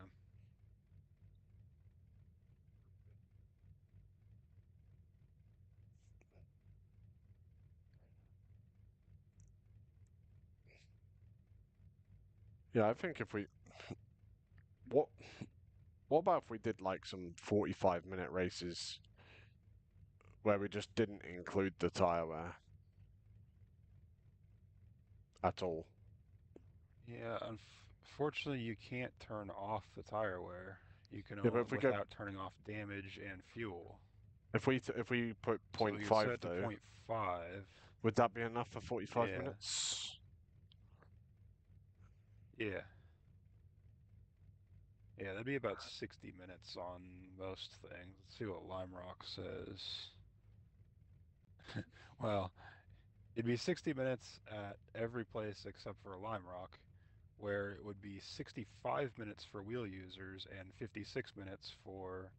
Yeah, I think if we what what about if we did like some 45-minute races where we just didn't include the tyre wear at all? Yeah, unfortunately, you can't turn off the tire wear. You can Yeah, but only, if we go without turning off damage and fuel. if we put So point you set 0.5 it to though, 0.5. would that be enough for 45 Yeah, minutes? yeah, yeah. That'd be about 60 minutes on most things. Let's see what Lime Rock says. Well, it'd be 60 minutes at every place except for Lime Rock, where it would be 65 minutes for wheel users and 56 minutes for,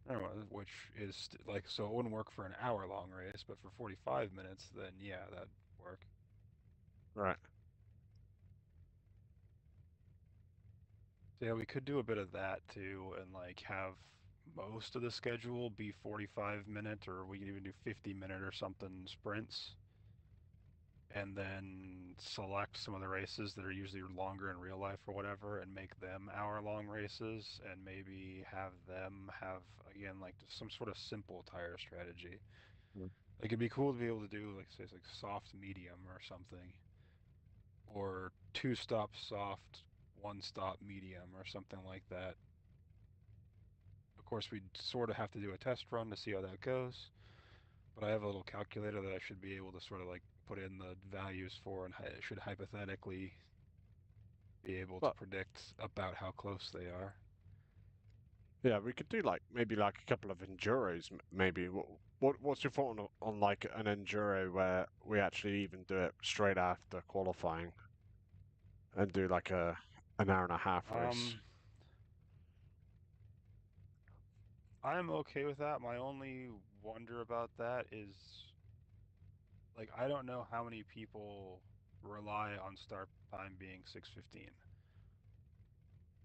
I don't know, which is like, so it wouldn't work for an hour-long race, but for 45 minutes, then yeah, that'd work. Right. So yeah, we could do a bit of that too, and like have most of the schedule be 45-minute, or we could even do 50-minute or something sprints, and then select some of the races that are usually longer in real life or whatever, and make them hour-long races, and maybe have them have, again, like just some sort of simple tire strategy. Mm. Like it'd be cool to be able to do like say like soft medium or something. or 2-stop soft, 1-stop medium, or something like that. Of course, we sort of have to do a test run to see how that goes, but I have a little calculator that I should be able to sort of like put in the values for, and it should hypothetically be able to But predict about how close they are. yeah, we could do like maybe like a couple of enduros, maybe. What's your thought on like an enduro where we actually even do it straight after qualifying and do like an hour and a half race? I'm okay with that. My only wonder about that is, like, I don't know how many people rely on start time being 6:15.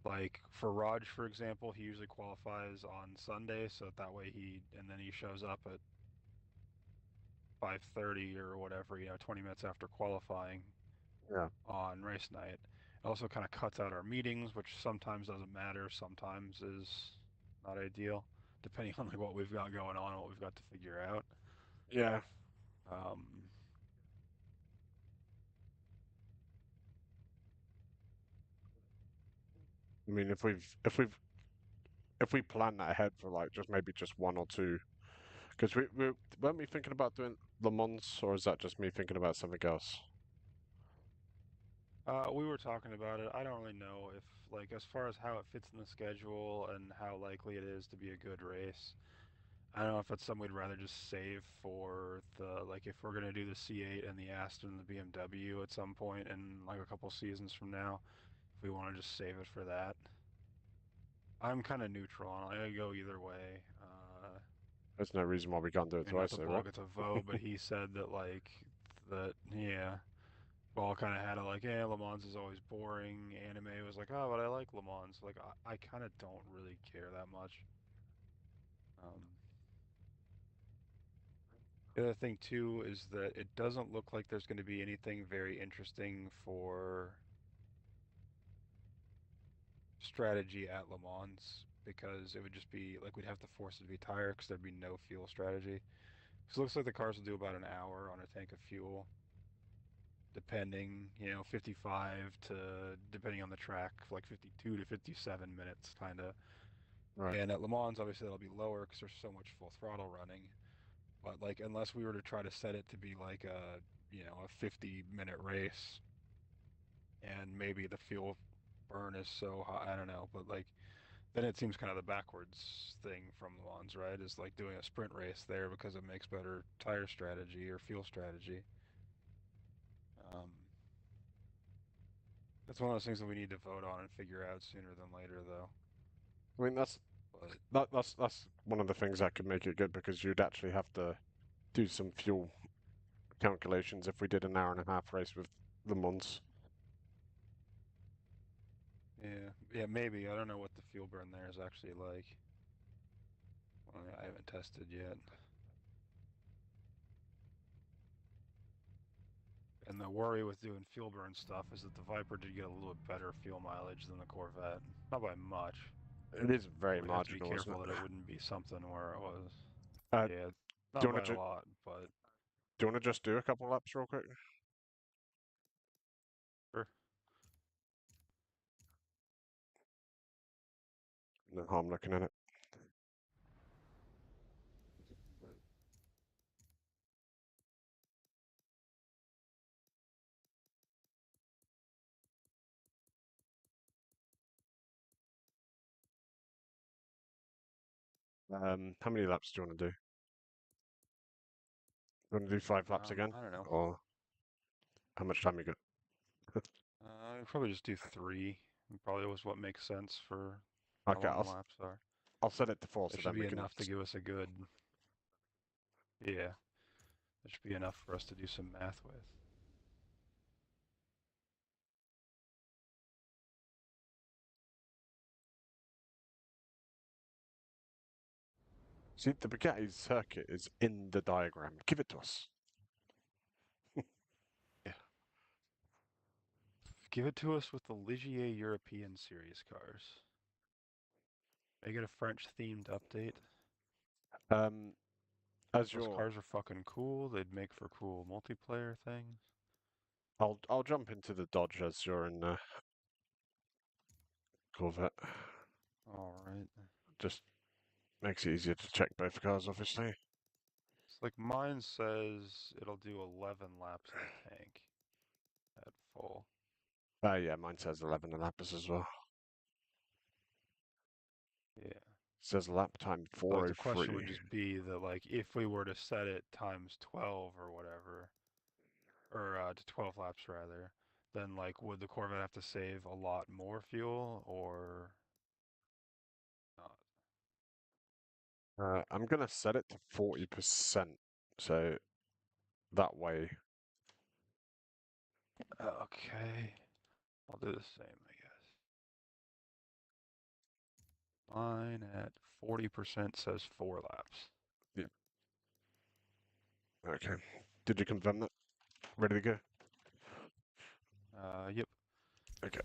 Like for Raj, for example, he usually qualifies on Sunday, so that way and then he shows up at 5:30 or whatever, 20 minutes after qualifying Yeah. on race night. It also kind of cuts out our meetings, which sometimes doesn't matter, sometimes is not ideal, depending on like what we've got going on and what we've got to figure out. Yeah. Um, I mean, if we plan that ahead for like just maybe just one or two, because we weren't we thinking about doing Le Mans, or is that just me thinking about something else? we were talking about it. I don't really know if, like, as far as how it fits in the schedule and how likely it is to be a good race. I don't know if it's something we'd rather just save for the, like, if we're gonna do the C8 and the Aston and the BMW at some point in like a couple seasons from now, if we want to just save it for that. I'm kind of neutral on it. I go either way. There's no reason why we can't do I it mean, not twice, to though, right? bog it to vote, but he said that like that, yeah. Ball kind of had it like, Le Mans is always boring. Anime was like, oh, but I like Le Mans. Like, I kind of don't really care that much. Um, the other thing too is that it doesn't look like there's going to be anything very interesting for strategy at Le Mans, because it would just be like we'd have to force it to be tire because there'd be no fuel strategy. So it looks like the cars will do about an hour on a tank of fuel, depending, 55 to, depending on the track, like 52 to 57 minutes, kind of. Right. And at Le Mans, obviously, that'll be lower because there's so much full throttle running. But like, unless we were to try to set it to be like a 50-minute race, and maybe the fuel burn is so high, I don't know. But like, then it seems kind of the backwards thing from Le Mans, right? Is like doing a sprint race there because it makes better tire strategy or fuel strategy. Um, that's one of those things that we need to vote on and figure out sooner than later, though. I mean, But that's one of the things that could make it good because you'd actually have to do some fuel calculations if we did an hour and a half race with the months. yeah, maybe. I don't know what the fuel burn there is actually like. Well, I haven't tested yet. And the worry with doing fuel burn stuff is that the Viper did get a little bit better fuel mileage than the Corvette. Not by much, It is but very we'd have to be marginal, isn't careful it? that it wouldn't be something where it was. Uh, Yeah, do not you want by to a lot, but do you want to just do a couple laps real quick? sure. No harm looking at it. How many laps do you want to do? You want to do 5 laps again, I don't know. or how much time you got? I'd probably just do 3. Probably was what makes sense for how Okay, long the laps are. I'll set it to 4, It so should then we be can. enough to give us a good, yeah, it should be enough for us to do some math with. See, the Bugatti circuit is in the diagram. Give it to us. Yeah. Give it to us with the Ligier European Series cars. Make it a French-themed update. Um, as Those your cars are fucking cool. They'd make for cool multiplayer things. I'll jump into the Dodge as you're in the Corvette. All right. Just makes it easier to check both cars, obviously. It's like mine says it'll do 11 laps in the tank at full. Yeah, mine says 11 laps as well. Yeah. It says lap time Like the question would 403. just be that like if we were to set it times 12 or whatever, or to 12 laps rather, then like would the Corvette have to save a lot more fuel or not? I'm gonna set it to 40%, so that way. Okay. I'll do the same, I guess. Mine at 40% says 4 laps. Yeah. Okay. Did you confirm that? Ready to go? Yep. Okay.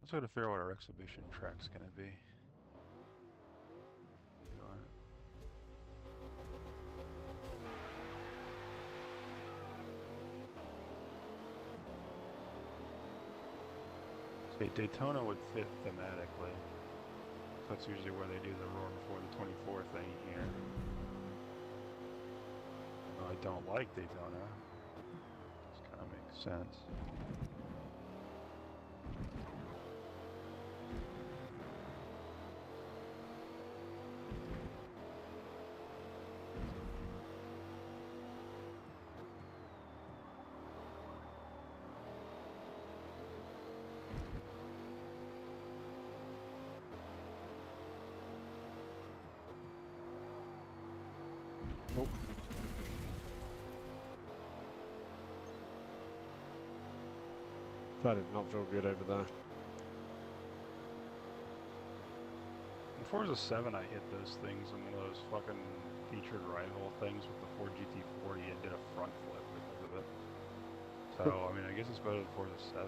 Let's try to figure out what our exhibition track's gonna be. Say Daytona would fit thematically. That's usually where they do the roar before the 24 thing here. I don't like Daytona. This kind of makes sense. Nope. That did not feel good over there. In Forza 7, I hit those things in one of those fucking featured rival things with the Ford GT40 and did a front flip because of it. So, I mean, I guess it's better than Forza 7.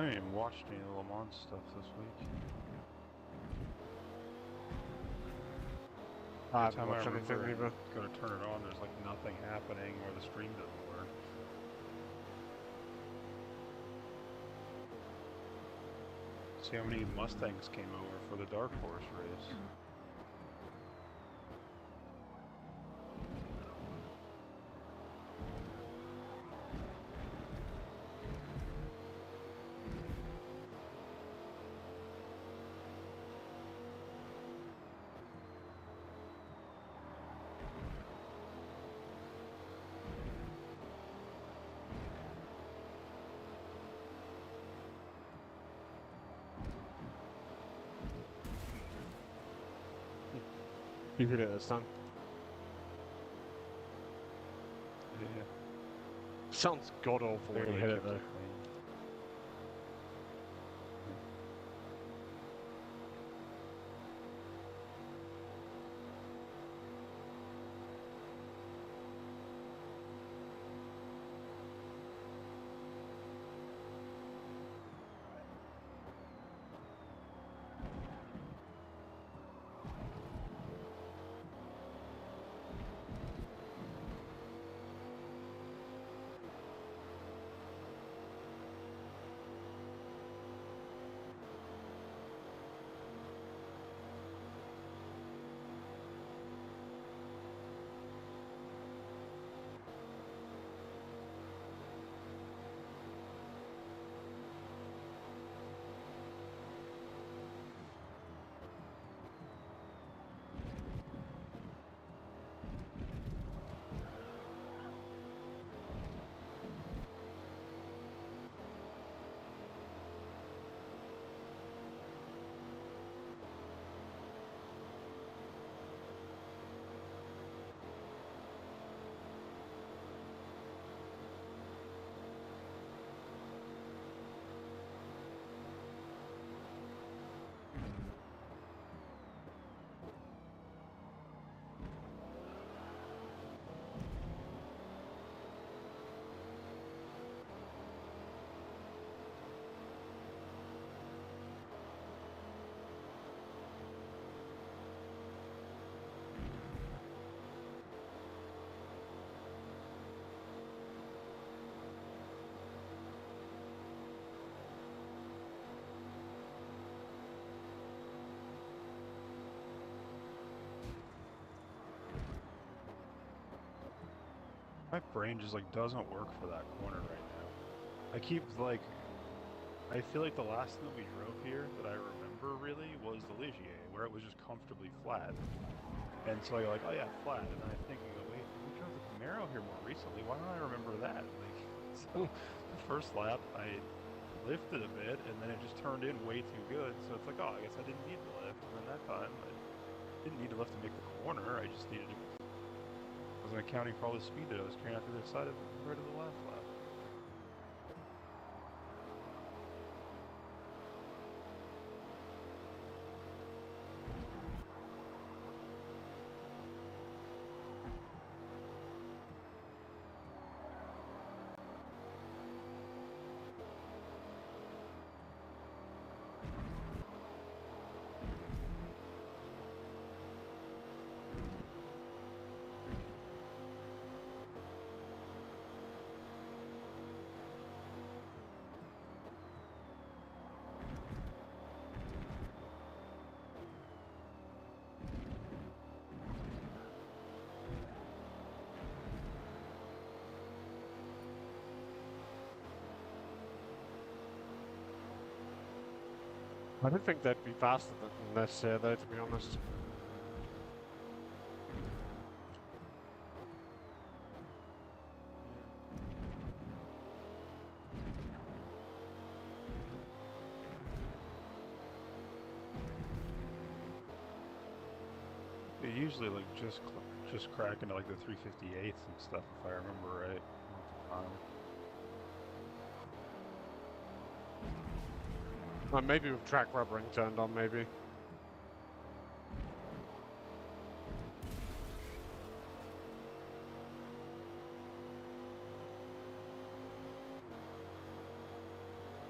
I didn't even watch any of the Le Mans stuff this week. I Every haven't time I watched anything remember either. and go to turn it on, there's like nothing happening or the stream doesn't work. See how many Mustangs came over for the Dark Horse race. You hit it this time. Yeah. Sounds god awful when you Barely hit it kept though. it clean. My brain just like doesn't work for that corner right now. I keep like, I feel like the last time that we drove here that I remember really was the Ligier, where it was just comfortably flat. And so you're like, oh yeah, flat. And then I'm thinking, oh, wait, we drove the Camaro here more recently. Why don't I remember that? Like, so the first lap I lifted a bit, and then it just turned in way too good. So it's like, oh, I guess I didn't need to lift. And then that time, I didn't need to lift to make the corner. I just needed to. I wasn't accounting for all the speed that I was carrying out the other side of right of the last lap. I don't think they'd be faster than this here though, to be honest. They usually like just crack into like the 358s and stuff, if I remember right. Maybe with track rubbering turned on, maybe.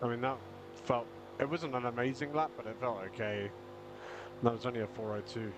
I mean, that felt it wasn't an amazing lap, but it felt okay. That was only a 4:02. Yeah.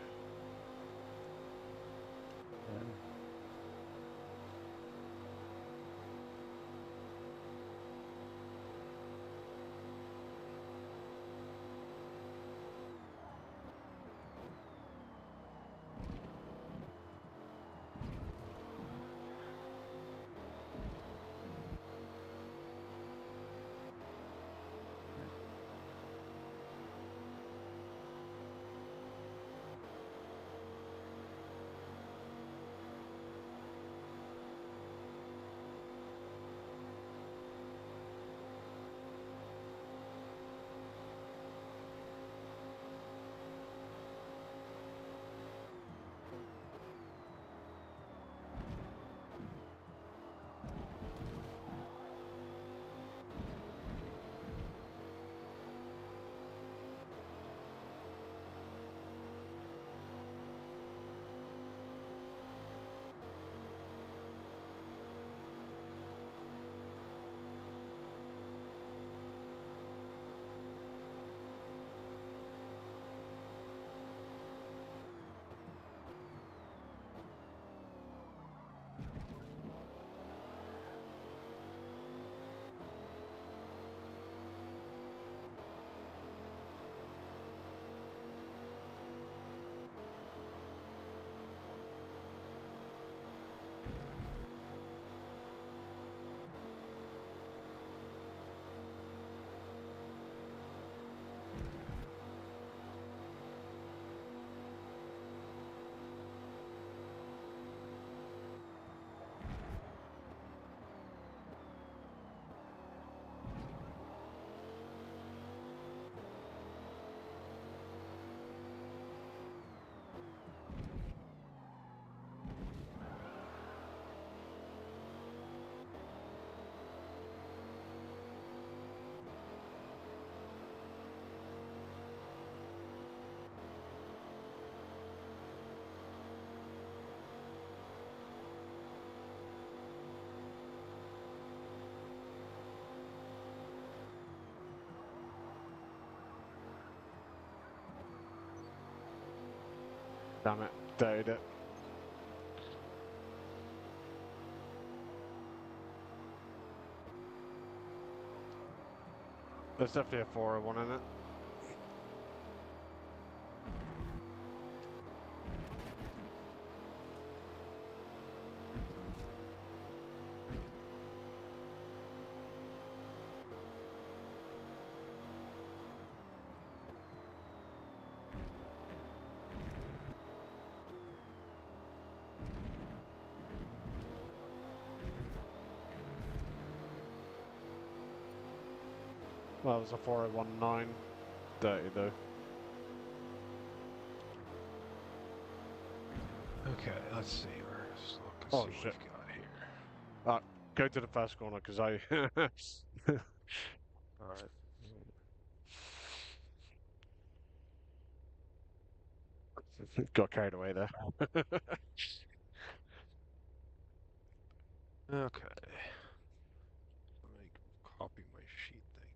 Damn it, dirtied it. There's definitely a 401 in it. Well, it was a 401.9. Dirty though. Okay, let's see. Let's look and Oh, see what shit. we've got here. Go to the first corner because I All right. got carried away there. Okay. Let me copy my sheet thing.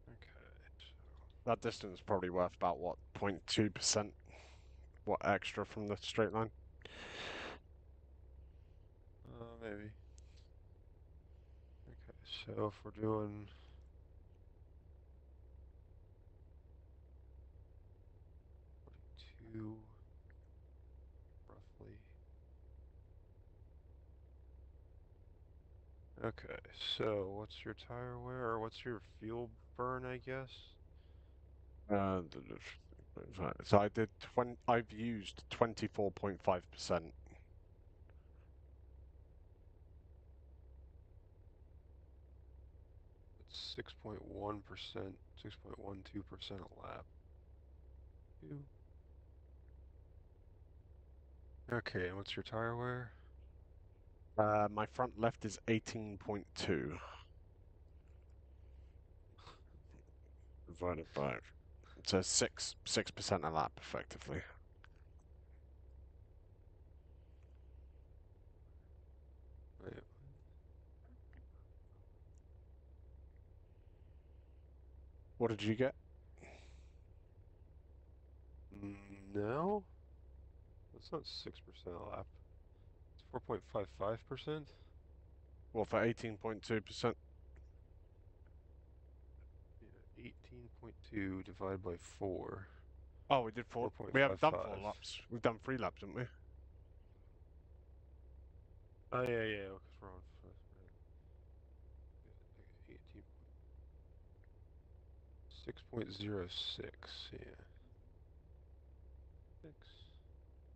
Okay. That distance is probably worth about what, 0.2%? What extra from the straight line? Maybe. Okay, so if we're doing 42, roughly. Okay, so what's your tire wear, or what's your fuel burn, I guess? So I did 20. I've used 24.5%. It's 6.1%, 6.12% a lap. Ew. Okay, and what's your tire wear? My front left is 18.2. divided by. So 6% a lap, effectively. Wait, What did you get? no, that's not 6% a lap. It's 4.55%. Well, for 18.2%. Yeah, 18.2 divided by 4. Oh, we did 4. We haven't done 4 4.55. laps. We've done 3 laps, haven't we? Oh, yeah, yeah, because we're on first, right? 18. 6.06, yeah. 6.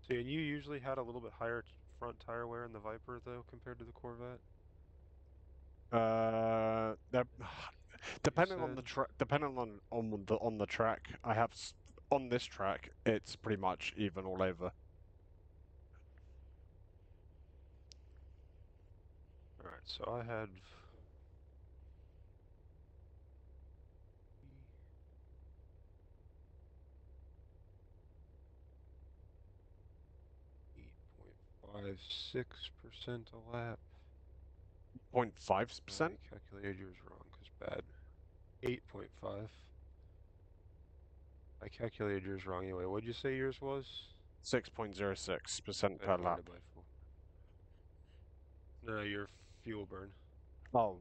See, and you usually had a little bit higher front tire wear in the Viper, though, compared to the Corvette? That depending on the said? track, depending on the track, I have on this track, it's pretty much even all over. Alright, so I had 8.56% a lap. 0.5%? I calculated yours wrong, because bad. 8.5. I calculated yours wrong anyway. What'd you say yours was? 6.06% per lap. Divided by 4. No, your fuel burn. Oh,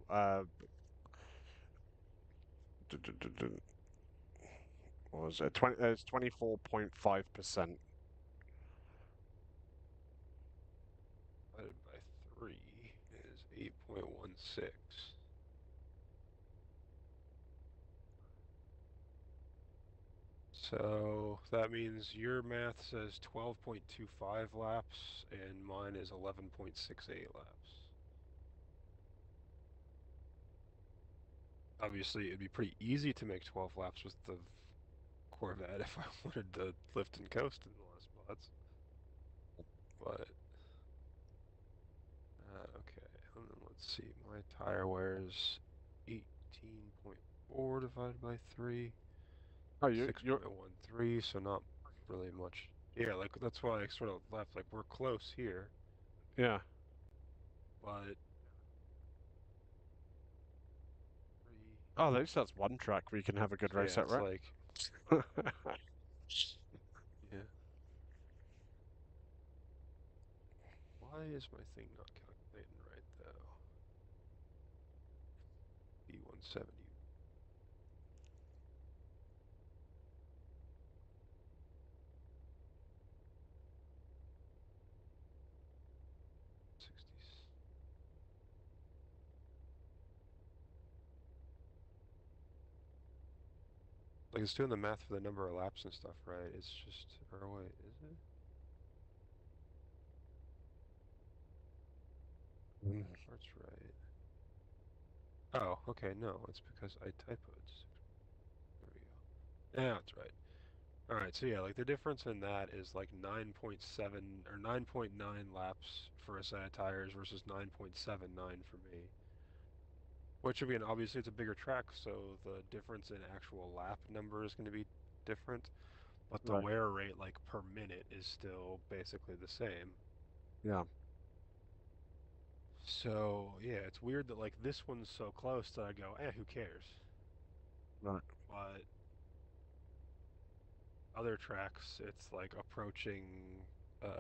what was it? It's 24.5%. Divided by 3 is 8.16. So that means your math says 12.25 laps and mine is 11.68 laps. Obviously, it'd be pretty easy to make 12 laps with the Corvette if I wanted to lift and coast in a lot of spots. But, okay, and then let's see. My tire wear is 18.4 divided by 3. Oh, you're 6.13, so not really much. Yeah, like that's why I sort of left. Like we're close here, yeah. but 3. Oh, at least that's one track where you can have a good So race yeah, at, it's right? like yeah. Why is my thing not calculating right though? B170. 60. Like it's doing the math for the number of laps and stuff, right? It's just, or wait, is it? Mm. That part's right. Oh, okay, no, it's because I typoed. There we go. Yeah, that's right. Alright, so yeah, like the difference in that is like 9.7 or 9.9 laps for a set of tires versus 9.79 for me. Which, I mean, obviously it's a bigger track, so the difference in actual lap number is going to be different, but the Right. wear rate, like per minute, is still basically the same. Yeah. So, yeah, it's weird that like this one's so close that I go, who cares? Right. But other tracks, it's like approaching,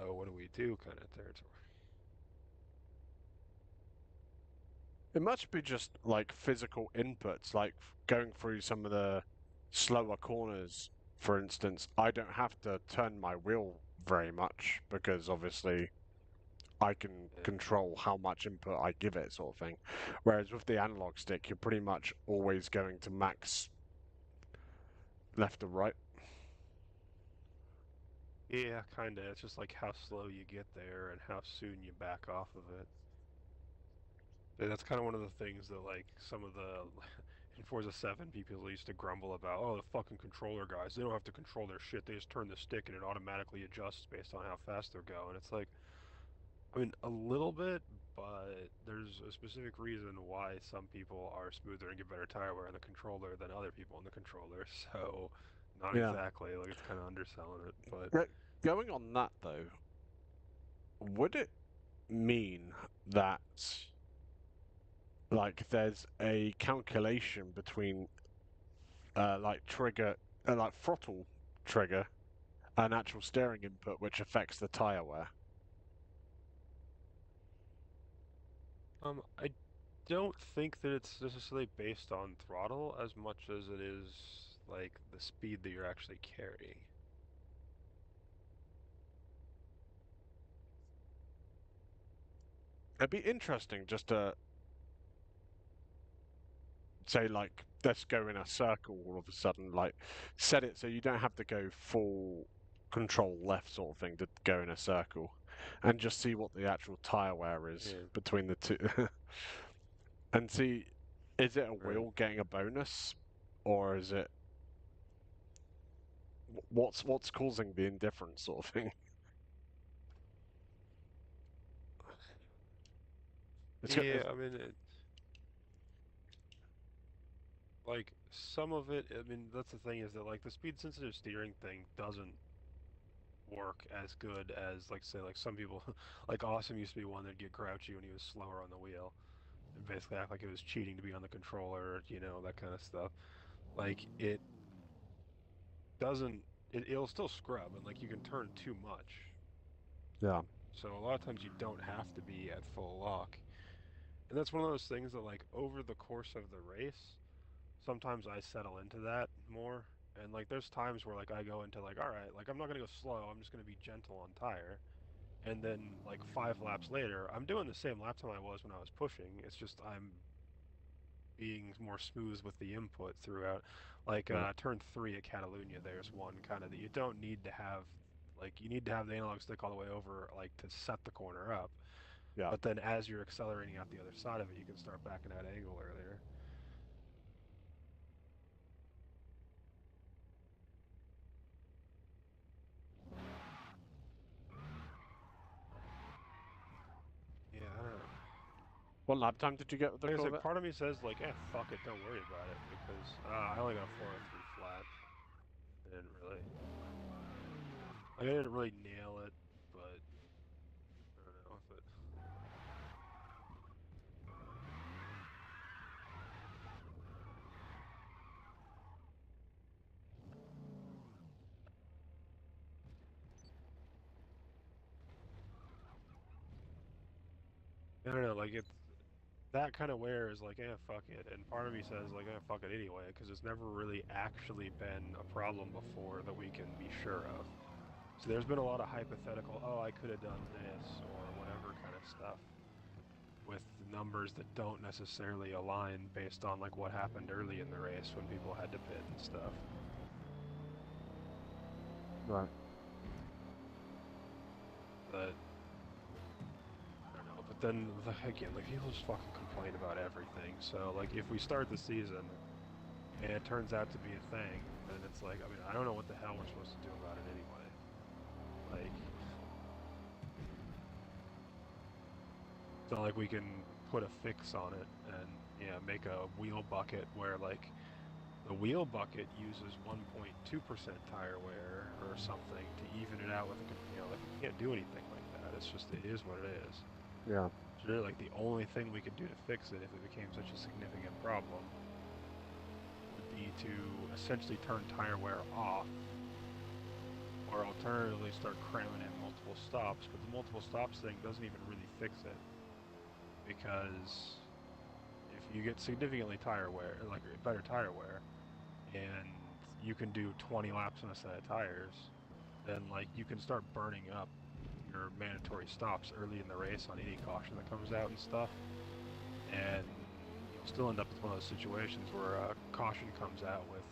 what do we do kind of territory. It must be just like physical inputs, like going through some of the slower corners, for instance. I don't have to turn my wheel very much because obviously I can Yeah. control how much input I give it, sort of thing. Whereas with the analog stick, you're pretty much always going to max left or right. Yeah, kind of. It's just like how slow you get there and how soon you back off of it. And that's kind of one of the things that, like, some of the in Forza 7 people used to grumble about. Oh, the fucking controller guys, they don't have to control their shit. They just turn the stick and it automatically adjusts based on how fast they're going. It's like, I mean, a little bit, but there's a specific reason why some people are smoother and get better tire wear on the controller than other people on the controller. So, not Yeah. exactly. Like, it's kind of underselling it, but Going on that though, would it mean that like there's a calculation between like trigger, like throttle trigger, and actual steering input, which affects the tire wear? I don't think that it's necessarily based on throttle as much as it is like the speed that you're actually carrying. It'd be interesting just to say like let's go in a circle all of a sudden, like set it so you don't have to go full control left sort of thing to go in a circle, and just see what the actual tire wear is Yeah. between the two, and see is it a Right. wheel getting a bonus, or is it what's causing the indifference sort of thing. Yeah, I mean, like some of it. I mean, that's the thing is that like the speed sensitive steering thing doesn't work as good as like say like some people like Awesome used to be one that'd get grouchy when he was slower on the wheel and basically act like it was cheating to be on the controller, you know, that kind of stuff. Like it doesn't it'll still scrub and like you can turn too much. Yeah. So a lot of times you don't have to be at full lock. And that's one of those things that like over the course of the race, sometimes I settle into that more. And like there's times where like I go into like, all right, like I'm not gonna go slow, I'm just gonna be gentle on tire. And then like 5 laps later, I'm doing the same lap time I was when I was pushing. It's just I'm being more smooth with the input throughout. Like Yeah. turn 3 at Catalunya, there's one kind of that you don't need to have. Like you need to have the analog stick all the way over, like to set the corner up. Yeah. But then as you're accelerating out the other side of it, you can start backing out angle earlier. Yeah, I don't know. What lap time did you get with the Like I said, Corvette? part of me says like, fuck it, don't worry about it because I only got a 403 flat. I didn't really. Like, I didn't really nail it, but I don't know if it. I don't know. Like it's that kind of wear is like, fuck it, and part of me says like, fuck it anyway, because it's never really actually been a problem before that we can be sure of. So there's been a lot of hypothetical, oh, I could have done this or whatever kind of stuff with numbers that don't necessarily align based on like what happened early in the race when people had to pit and stuff. Right. But I don't know. But then again, like people just fucking complain about everything. So like if we start the season and it turns out to be a thing, then it's like I mean I don't know what the hell we're supposed to do about it anyway. Like it's not like we can put a fix on it and yeah make a wheel bucket where like the wheel bucket uses 1.2% tire wear or something to even it out with a, you know, like we can't do anything like that. It's just, it is what it is. Yeah. So really, like, the only thing we could do to fix it if it became such a significant problem would be to essentially turn tire wear off or alternatively start cramming in multiple stops. But the multiple stops thing doesn't even really fix it because if you get significantly tire wear, like better tire wear, and you can do 20 laps on a set of tires, then like you can start burning up your mandatory stops early in the race on any caution that comes out and stuff. And you'll still end up with one of those situations where a caution comes out with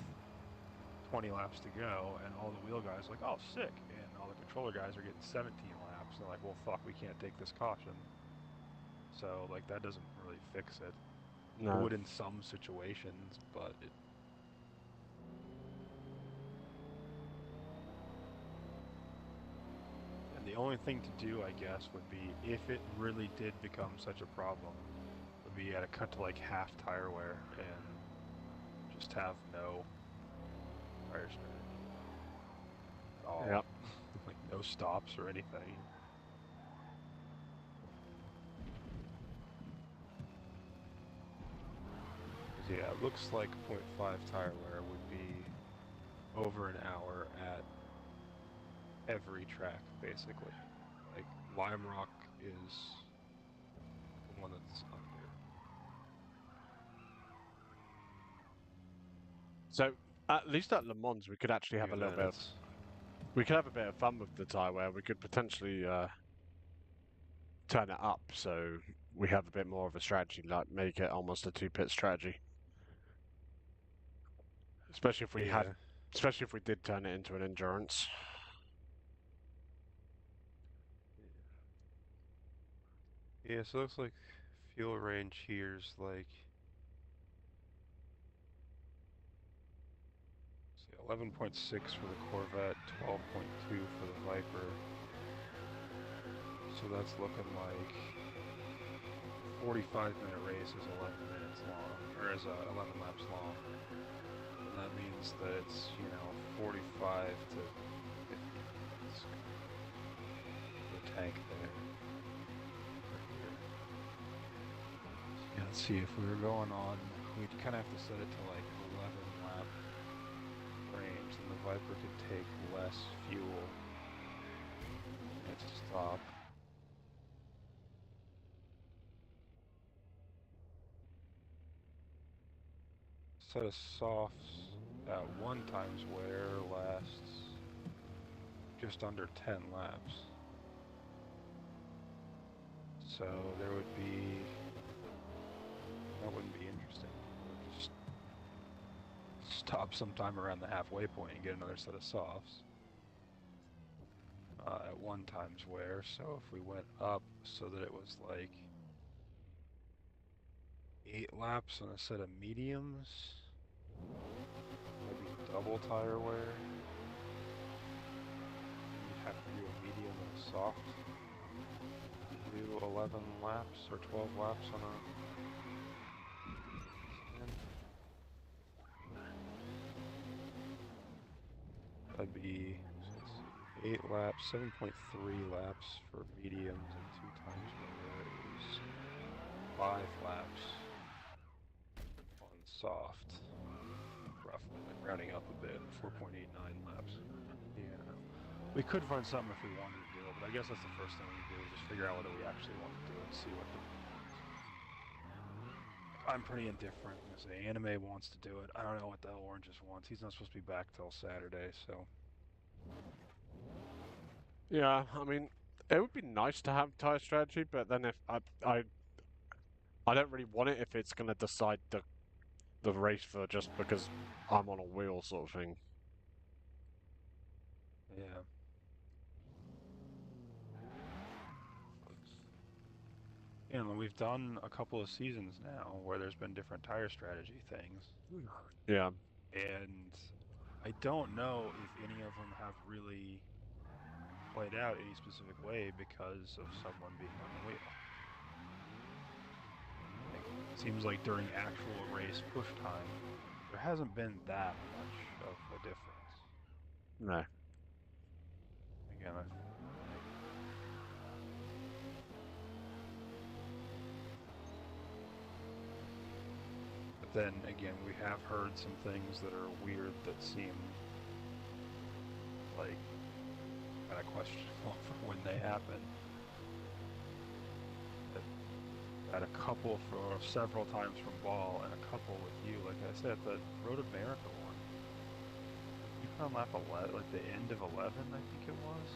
20 laps to go, and all the wheel guys are like, oh, sick. And all the controller guys are getting 17 laps. And they're like, well, fuck, we can't take this caution. So, like, that doesn't really fix it. It No. would in some situations, but it. And the only thing to do, I guess, would be if it really did become such a problem, would be to cut to like half tire wear and just have no tire strategy at all. Yep. Like no stops or anything. Yeah, it looks like 0.5 tire wear would be over an hour at every track, basically. Like, Lime Rock is the one that's under. So at least at Le Mans, we could actually have a Even little then, bit of, we could have a bit of fun with the tyre wear. We could potentially turn it up so we have a bit more of a strategy, like make it almost a two-pit strategy. Especially if we had, Yeah. especially if we did turn it into an endurance. Yeah, so it looks like fuel range here's like 11.6 for the Corvette, 12.2 for the Viper. So that's looking like 45-minute race is 11 minutes long, or is 11 laps long. And that means that it's, 45 to 50 minutes. The tank there. Yeah, let's see, if we were going on, we'd kind of have to set it to like 11 lap range, and the Viper could take less fuel at stop. Set of softs at 1 times wear lasts just under 10 laps. So there would be, that wouldn't be interesting. We'll just stop sometime around the halfway point and get another set of softs at 1 times wear. So if we went up so that it was like 8 laps on a set of mediums, maybe double tire wear. You'd have to do a medium and a soft. Do 11 laps or 12 laps on a. That'd be, let's see, 8 laps, 7.3 laps for mediums and 2 times wear is 5 laps on soft. Roughly, like rounding up a bit, 4.89 laps. Yeah. We could find something if we wanted to do it, but I guess that's the first thing we do, is just figure out whether we actually want to do it and see what the... I'm pretty indifferent. I'm gonna say Anime wants to do it. I don't know what the hell Oranges wants. He's not supposed to be back till Saturday, so... Yeah, I mean, it would be nice to have tyre strategy, but then if I don't really want it if it's gonna decide the race for just because I'm on a wheel sort of thing. Yeah. And we've done a couple of seasons now where there's been different tire strategy things. Yeah. And I don't know if any of them have really played out any specific way because of someone being on the wheel. It seems like during actual race push time, there hasn't been that much of a difference. No. Again, but then again, we have heard some things that are weird that seem like kind of questionable for when they happen. At a couple for several times from Ball and a couple with you, like I said, the Road America one. You put on lap 11, like the end of 11, I think it was.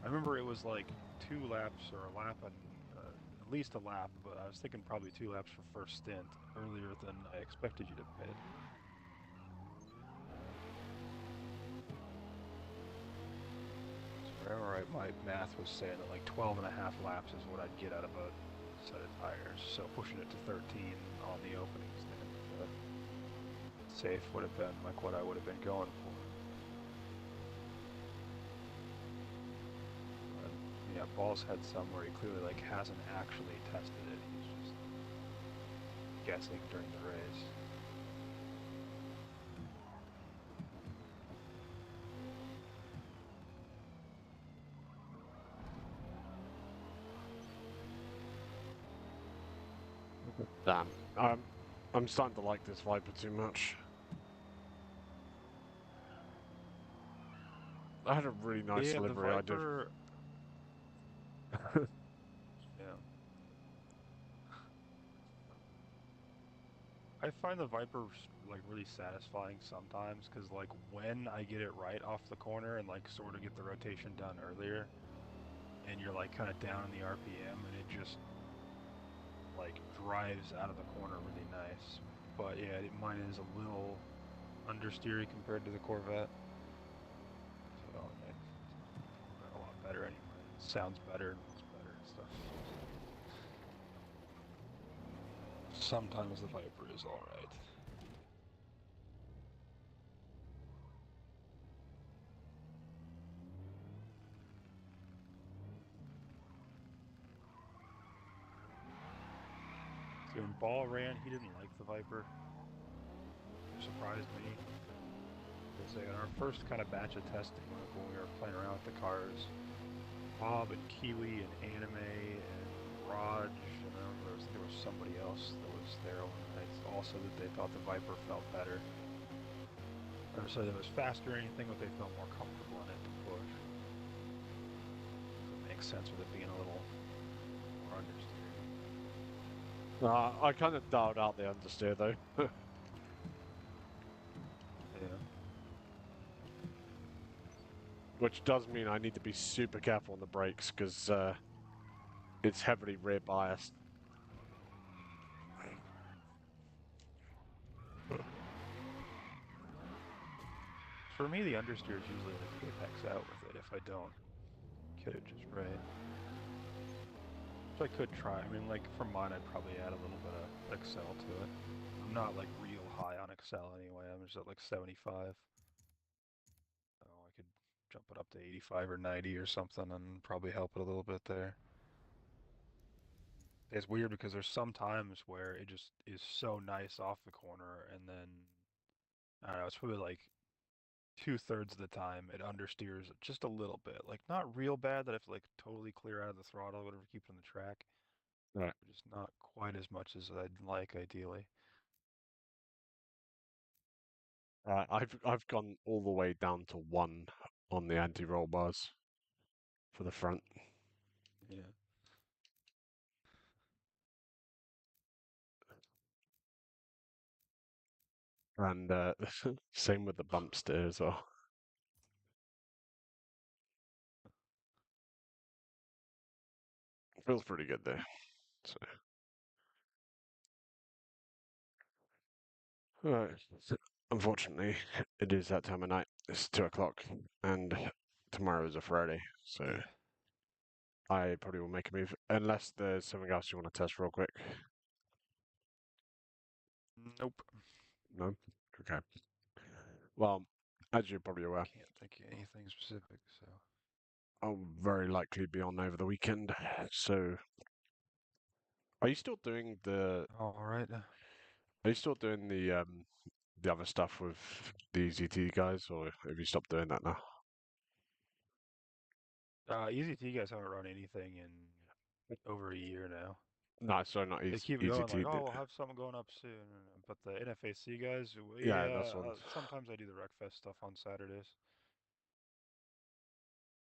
I remember it was like 2 laps or a lap and at least a lap, but I was thinking probably 2 laps for first stint earlier than I expected you to pit. So remember, my math was saying that like 12 and a half laps is what I'd get out of a set of tires, so pushing it to 13 on the opening stint safe would have been like what I would have been going for. Ball's had some where he clearly like hasn't actually tested it. He's just guessing during the race. Damn. I'm starting to like this Viper too much. I had a really nice Yeah, the delivery I did. Viper. Yeah. I find the Viper like really satisfying sometimes because like when I get it right off the corner and like sort of get the rotation done earlier, and you're like kind of down in the RPM and it just like drives out of the corner really nice. But yeah, mine is a little understeery compared to the Corvette. So it's a lot better anyway. It sounds better and looks better and stuff. Sometimes the Viper is alright. So when Ball ran, he didn't like the Viper. It surprised me. Because in our first kind of batch of testing, like when we were playing around with the cars, Bob and Kiwi and Anime and Raj, and I remember there was somebody else that was there overnight also that they thought the Viper felt better. Or so that it was faster or anything, but they felt more comfortable in it to push. So it makes sense with it being a little more understeer. I kind of dialed out the understeer though. Yeah. Which does mean I need to be super careful on the brakes because it's heavily rear biased. For me, the understeer is usually like apex out with it if I don't get it just right. So I could try. I mean, like for mine, I'd probably add a little bit of Excel to it. I'm not like real high on Excel anyway. I'm just at like 75. So I could jump it up to 85 or 90 or something and probably help it a little bit there. It's weird because there's some times where it just is so nice off the corner and then, I don't know, it's probably like 2/3 of the time it understeers just a little bit. Like not real bad that I have to like totally clear out of the throttle or whatever, keep it on the track. Right. Just not quite as much as I'd like ideally. I've gone all the way down to 1 on the anti-roll bars for the front. Yeah. And same with the bump steer as well. Feels pretty good there. So. Right. Unfortunately, it is that time of night. It's 2 o'clock, and tomorrow is a Friday, so Yeah. I probably will make a move unless there's something else you want to test real quick. Nope. No. Okay. Well, as you're probably aware, Can't think of anything specific, so. I'll very likely be on over the weekend. So, are you still doing the? Alright. Are you still doing the other stuff with the EZT guys, or have you stopped doing that now? EZT guys haven't run anything in over a year now. No, sorry, not They keep EZT. going like, oh, we'll have something going up soon. But the NFAC guys, Yeah, yeah, that's one. sometimes I do the Wreckfest stuff on Saturdays.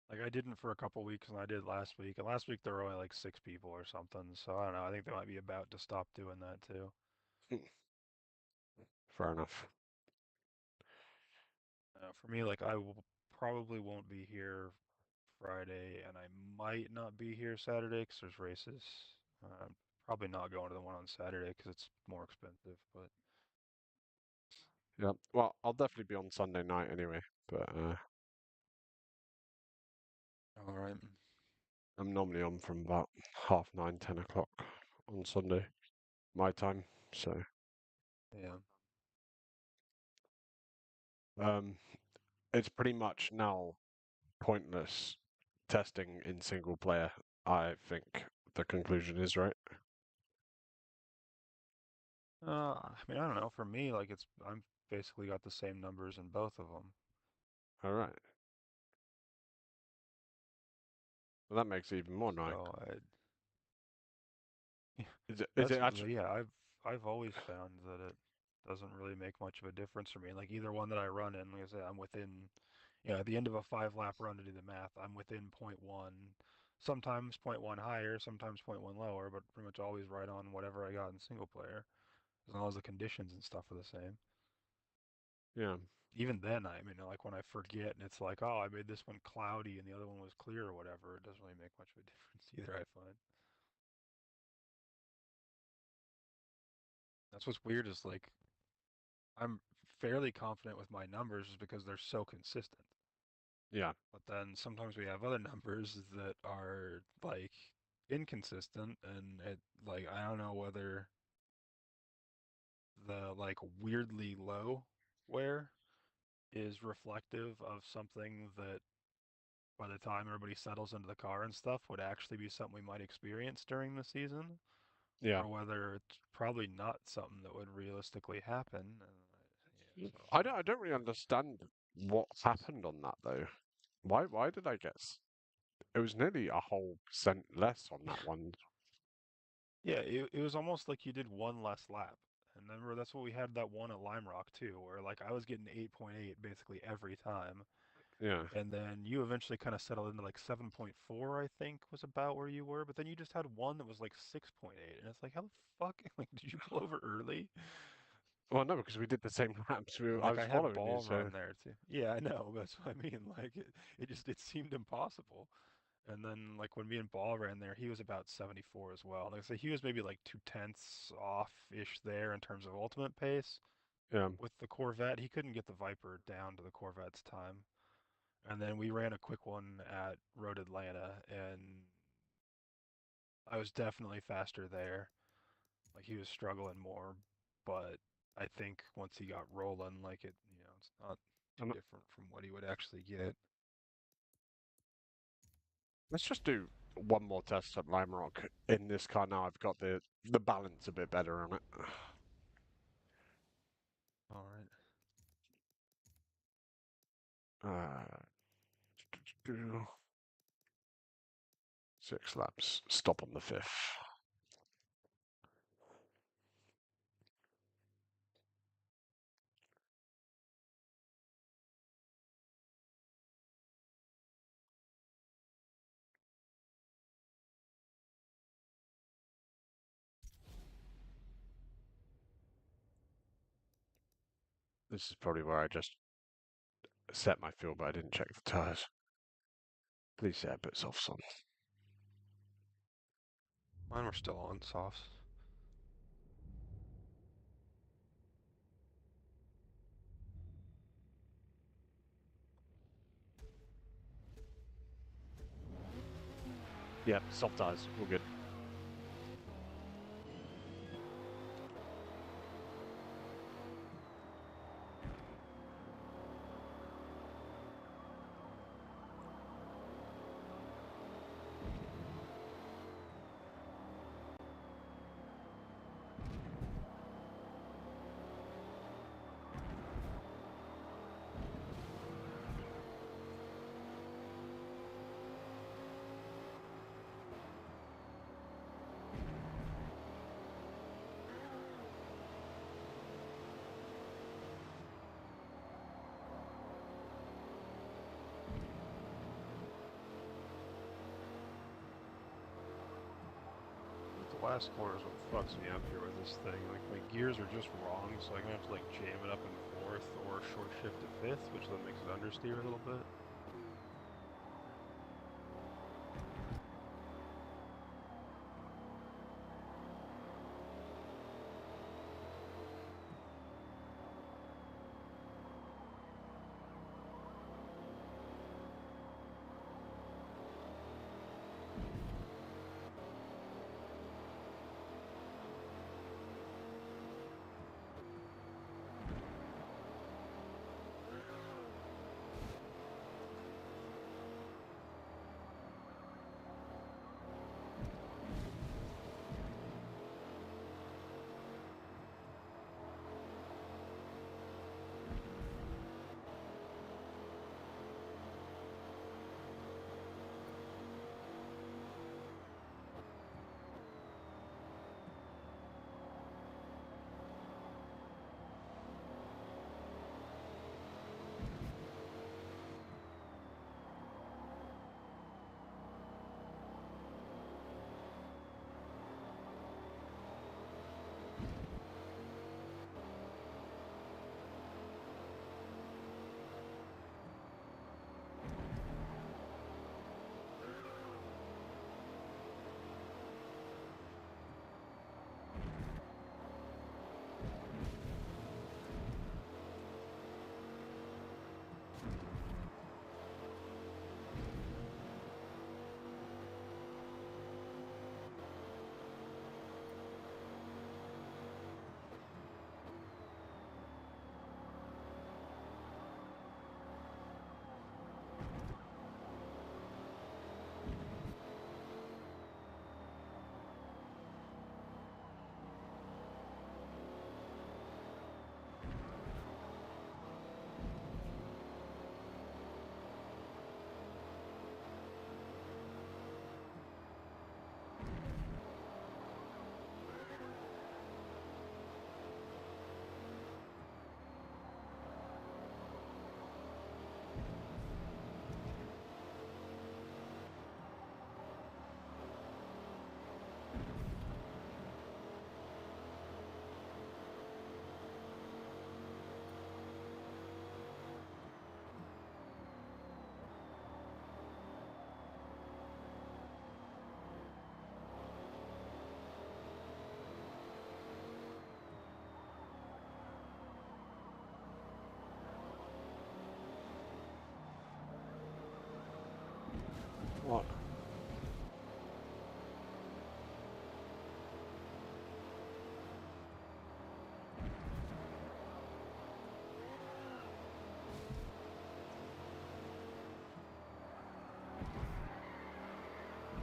Like I didn't for a couple weeks, and I did last week. And last week there were only like 6 people or something. So I don't know. I think they might be about to stop doing that too. Fair enough. For me, like I probably won't be here Friday, and I might not be here Saturday because there's races. Probably not going to the one on Saturday because it's more expensive. But Yeah. Well, I'll definitely be on Sunday night anyway, but all right. I'm normally on from about 9:30, 10 o'clock on Sunday, my time. So, Yeah. it's pretty much now pointless testing in single player, I think the conclusion is right. I mean, I don't know. For me, like I'm basically got the same numbers in both of them. All right. Well, that makes it even more annoying. So Is it actually? yeah. I've always found that it doesn't really make much of a difference for me. Like either one that I run in, like I say, I'm within. Yeah, at the end of a 5-lap run to do the math, I'm within point 0.1. Sometimes point 0.1 higher, sometimes point 0.1 lower, but pretty much always right on whatever I got in single player, as long as the conditions and stuff are the same. Yeah. Even then, I mean, like when I forget and it's like, oh, I made this one cloudy and the other one was clear or whatever, it doesn't really make much of a difference either, I find. That's what's weird is like, I'm fairly confident with my numbers just because they're so consistent. Yeah. But then sometimes we have other numbers that are like inconsistent and it like I don't know whether the like weirdly low wear is reflective of something that by the time everybody settles into the car and stuff would actually be something we might experience during the season, Yeah. or whether it's probably not something that would realistically happen. Yeah, so I don't really understand what happened on that though. Why did I guess? It was nearly a whole percent less on that one. yeah, it was almost like you did one less lap. And remember, that's what we had that one at Lime Rock too, where like I was getting 8.8 basically every time. Yeah. And then you eventually kind of settled into like 7.4, I think, was about where you were. But then you just had one that was like 6.8. And it's like, how the fuck? Like, did you pull over early? Well, no, because we did the same laps. And I like was I had following you, ball so run there too. Yeah, I know. That's what I mean. Like it just it seemed impossible. And then like when me and Ball ran there, he was about 74 as well. Like I said, he was maybe like 2/10 off-ish there in terms of ultimate pace. yeah. With the Corvette, he couldn't get the Viper down to the Corvette's time. And then we ran a quick one at Road Atlanta, and I was definitely faster there. Like he was struggling more, but I think once he got rolling, like it's not too And different from what he would actually get. let's just do one more test at Lime Rock in this car now. I've got the balance a bit better on it. All right. Uh, 6 laps. Stop on the 5th. This is probably where I just set my fuel, but I didn't check the tires. Please say I put softs on. Mine were still on softs. Yeah, soft tires. All good. The last corner is what fucks me up here with this thing. Like my gears are just wrong, so I'm gonna have to like jam it up in fourth or short shift to fifth, which then makes it understeer a little bit.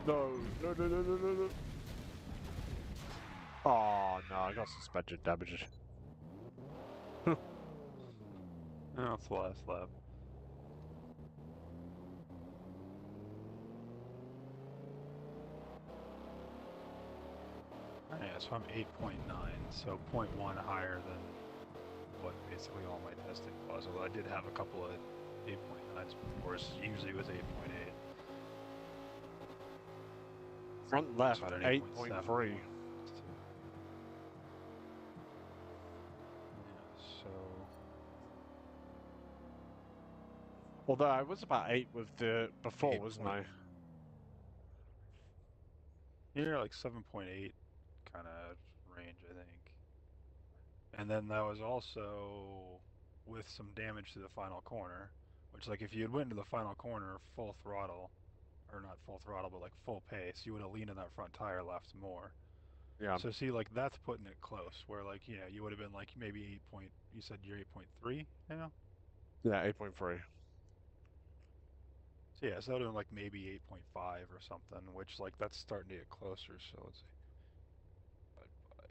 No, no, no, no, no, no, no. Oh, no, I got suspension damages. Oh, it's the last lap. Yeah, so I'm 8.9, so 0.1 higher than what basically all my testing was. Although I did have a couple of 8.9s before, so usually it was 8.8. Front left, So I had an 8.3. Yeah, so Although I was about 8 with the before, wasn't I? you're like 7.8 kind of range, I think. And then that was also with some damage to the final corner, which like if you had went into the final corner full throttle, or not full throttle, but like full pace, you would have leaned in that front tire left more. Yeah. So see, like that's putting it close, where like, yeah, you would have been like maybe 8 point, you said you're 8.3 now? Yeah, 8.3. So yeah, so that would have been like maybe 8.5 or something, which like that's starting to get closer, so let's see. Divided by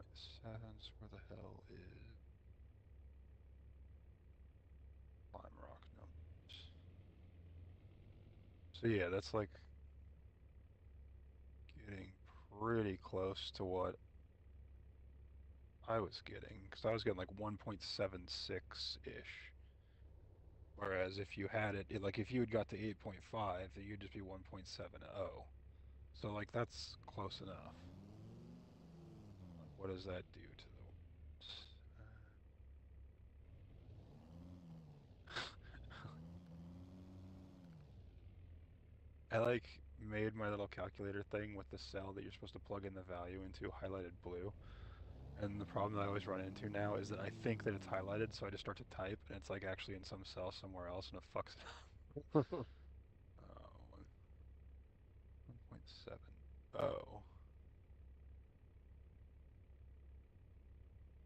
1.7, so where the hell is Lime Rock numbers? So yeah, that's like getting pretty close to what I was getting, because I was getting like 1.76-ish. Whereas if you had it, like if you had got to 8.5, then you'd just be 1.70. So like that's close enough. Like, what does that do to the I like made my little calculator thing with the cell that you're supposed to plug in the value into highlighted blue. And the problem that I always run into now is that I think that it's highlighted, so I just start to type, and it's like actually in some cell somewhere else, and it fucks it up. 1.70.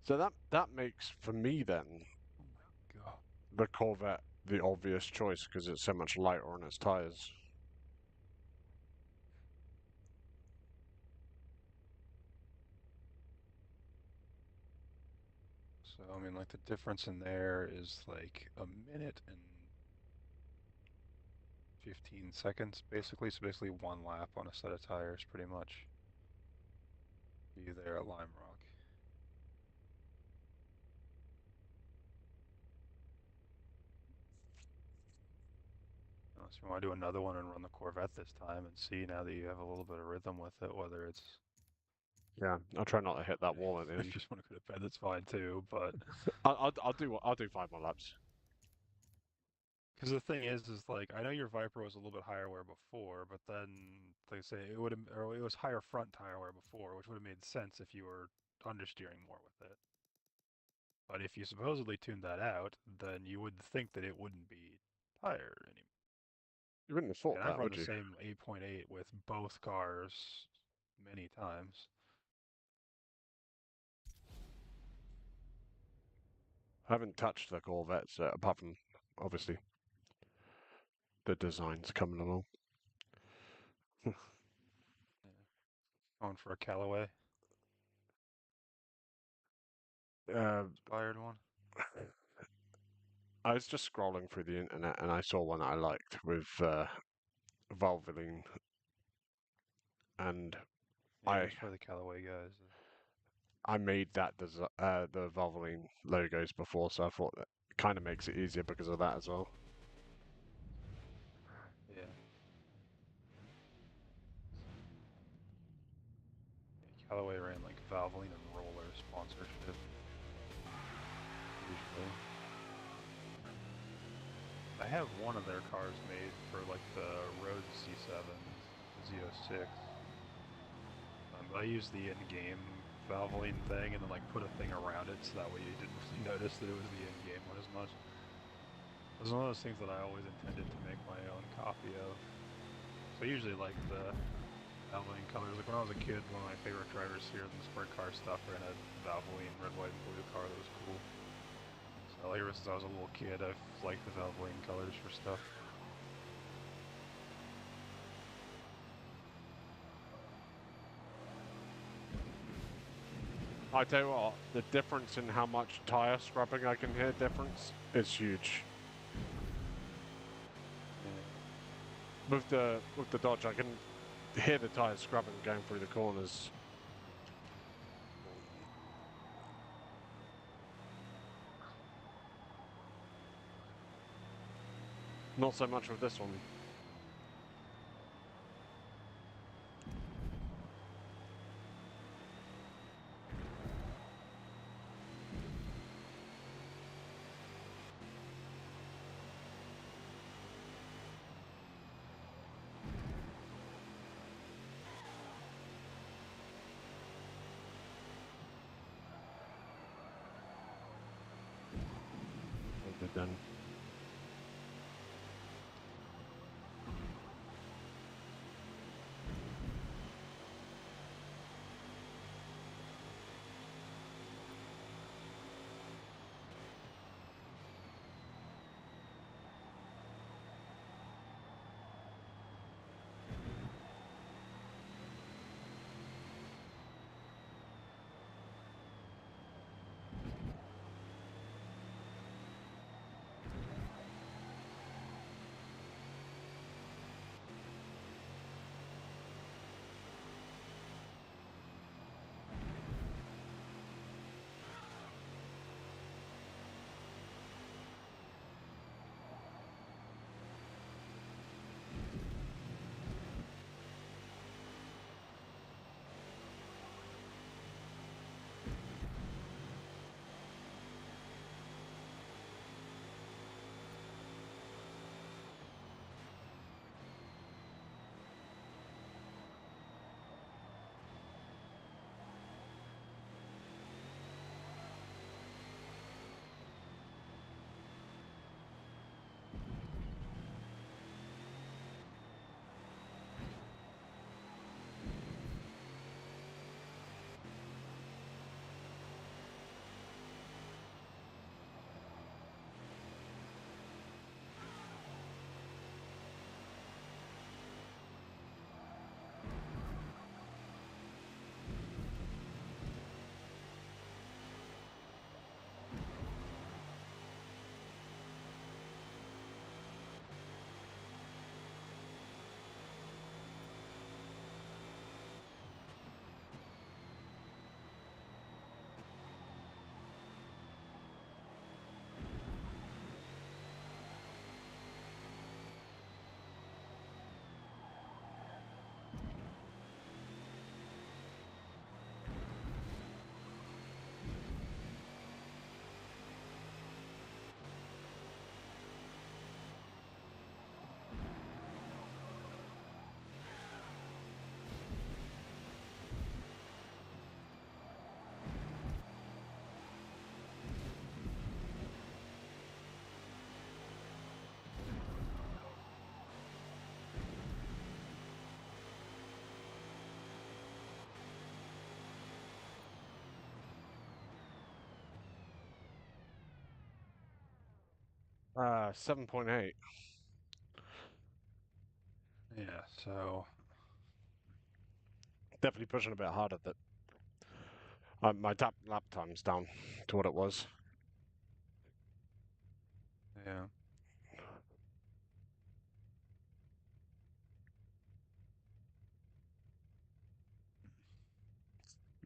So that makes for me then Oh my god. the Corvette the obvious choice because it's so much lighter on its tires. So, I mean, like, the difference in there is like a minute and 15 seconds, basically. So, basically, one lap on a set of tires, pretty much. Be there at Lime Rock. Unless you want to do another one and run the Corvette this time and see now that you have a little bit of rhythm with it, whether it's. Yeah, I'll try not to hit that wall at the If end. you just want to go to bed, that's fine too, but. I'll do 5 more laps. Because the thing is like I know your Viper was a little bit higher wear before, but then they say it would have, or it was higher front tire wear before, which would have made sense if you were understeering more with it. But if you supposedly tuned that out, then you would think that it wouldn't be tired anymore. You wouldn't have thought And I've that, run would the you? same 8.8 with both cars many times. I haven't touched the Corvettes apart from obviously the designs coming along. Yeah. Going for a Callaway inspired one. I was just scrolling through the internet and I saw one that I liked with Valvoline, and Yeah, that's why the Callaway guys. I made that the Valvoline logos before, so I thought that kind of makes it easier because of that as well. Yeah. Callaway ran like Valvoline and Roller sponsorship. Usually. I have one of their cars made for like the Road C7 Z06. But I used the in-game Valvoline thing and then like put a thing around it so that way you didn't really notice that it was the in-game one as much. It was one of those things that I always intended to make my own copy of. So usually like the Valvoline colors, like when I was a kid, one of my favorite drivers here in the sprint car stuff ran a Valvoline red, white, and blue car that was cool. So like ever since I was a little kid, I've liked the Valvoline colors for stuff. I tell you what, the difference in how much tire scrubbing I can hear difference is huge. Yeah. With the Dodge, I can hear the tires scrubbing going through the corners. Not so much with this one. Then. Uh, 7.8. Yeah, so Definitely pushing a bit harder. That my lap time's down to what it was. yeah.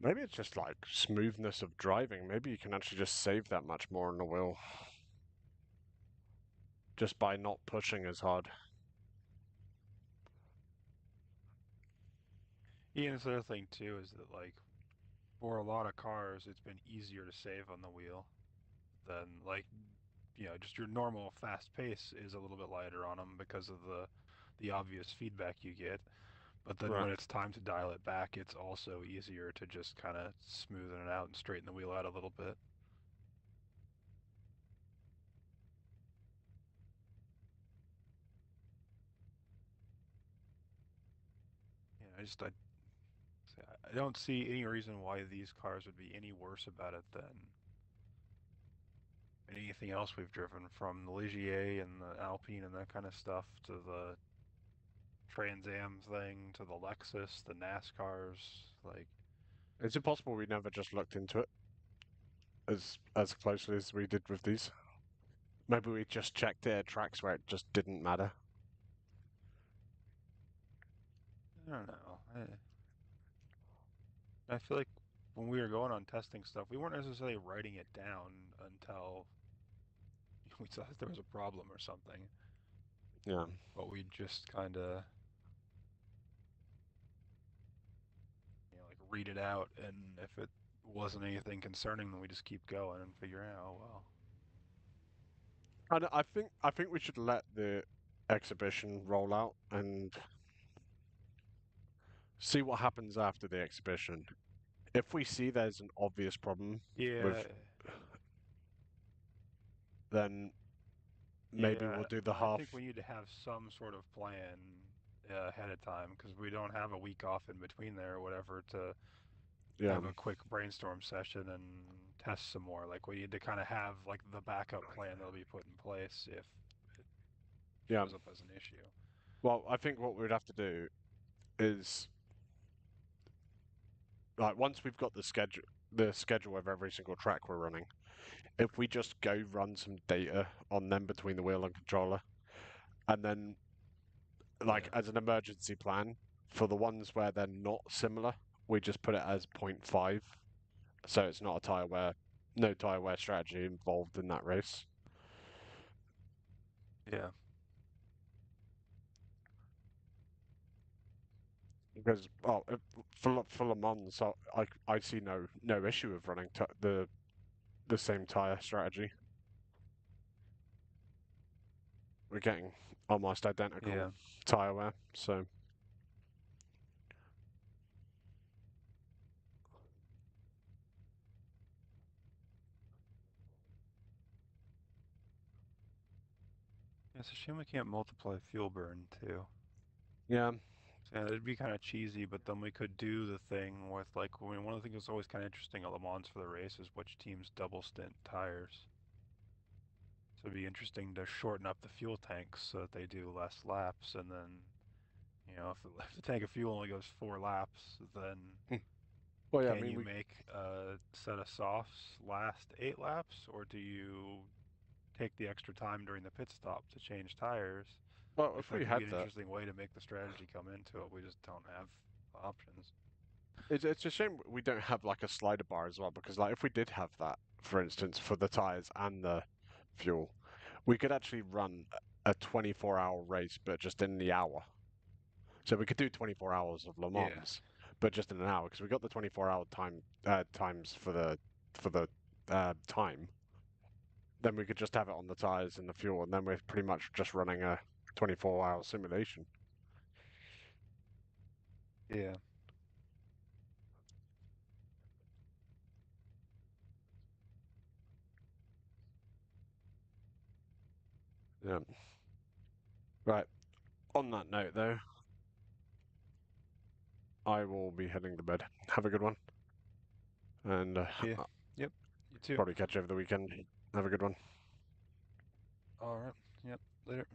Maybe it's just like smoothness of driving. Maybe you can actually just save that much more on the wheel. Just by not pushing as hard. Yeah, and this other thing too is that like for a lot of cars, it's been easier to save on the wheel than like just your normal fast pace is a little bit lighter on them because of the obvious feedback you get. But then Right. when it's time to dial it back, it's also easier to just kind of smoothen it out and straighten the wheel out a little bit. Yeah, I don't see any reason why these cars would be any worse about it than anything else we've driven, from the Ligier and the Alpine and that kind of stuff to the Trans Am thing to the Lexus, the NASCARs. Like, Is it possible we never just looked into it as closely as we did with these? Maybe we just checked it at tracks where it just didn't matter. I don't know. I feel like when we were going on testing stuff, we weren't necessarily writing it down until we saw that there was a problem or something. Yeah. But we just kind of, like read it out, and if it wasn't anything concerning, then we just keep going and figure out, oh well. And I think we should let the exhibition roll out and see what happens after the exhibition. If we see there's an obvious problem Yeah, with, then maybe yeah. we'll do the I half. think we need to have some sort of plan ahead of time because we don't have a week off in between there or whatever to Yeah. have a quick brainstorm session and test some more. Like we need to kind of have like the backup plan that'll be put in place if it Yeah. shows up as an issue. Well, I think what we'd have to do is, like, once we've got the schedule of every single track we're running, if we just go run some data on them between the wheel and controller, and then, like, Yeah. as an emergency plan for the ones where they're not similar, we just put it as 0.5, so it's not no tire wear strategy involved in that race. Yeah. Because for Le Mans, I see no issue of running the same tire strategy. We're getting almost identical Yeah. tire wear, so It's a shame we can't multiply fuel burn too. yeah. Yeah, it'd be kind of cheesy, but then we could do the thing with like, I mean, one of the things that's always kind of interesting at Le Mans for the race is which teams double stint tires. So it'd be interesting to shorten up the fuel tanks so that they do less laps, and then, if the tank of fuel only goes 4 laps, then Well, yeah. I can mean, you make a set of softs last 8 laps, or do you take the extra time during the pit stop to change tires? well, I if feel like we it'd be had an that, interesting way to make the strategy come into it. We just don't have options. it's a shame we don't have like a slider bar as well, because like if we did have that, for instance, for the tires and the fuel, we could actually run a 24-hour race, but just in the hour. So we could do 24 hours of Le Yeah. Mans, but just in an hour, because we got the 24-hour times for the time. Then we could just have it on the tires and the fuel, and then we're pretty much just running a 24-hour simulation. Yeah. Yeah. Right. On that note, though, I will be heading to bed. Have a good one, and Yeah. Yep. You too. probably catch you over the weekend. Have a good one. All right. Yep. Later.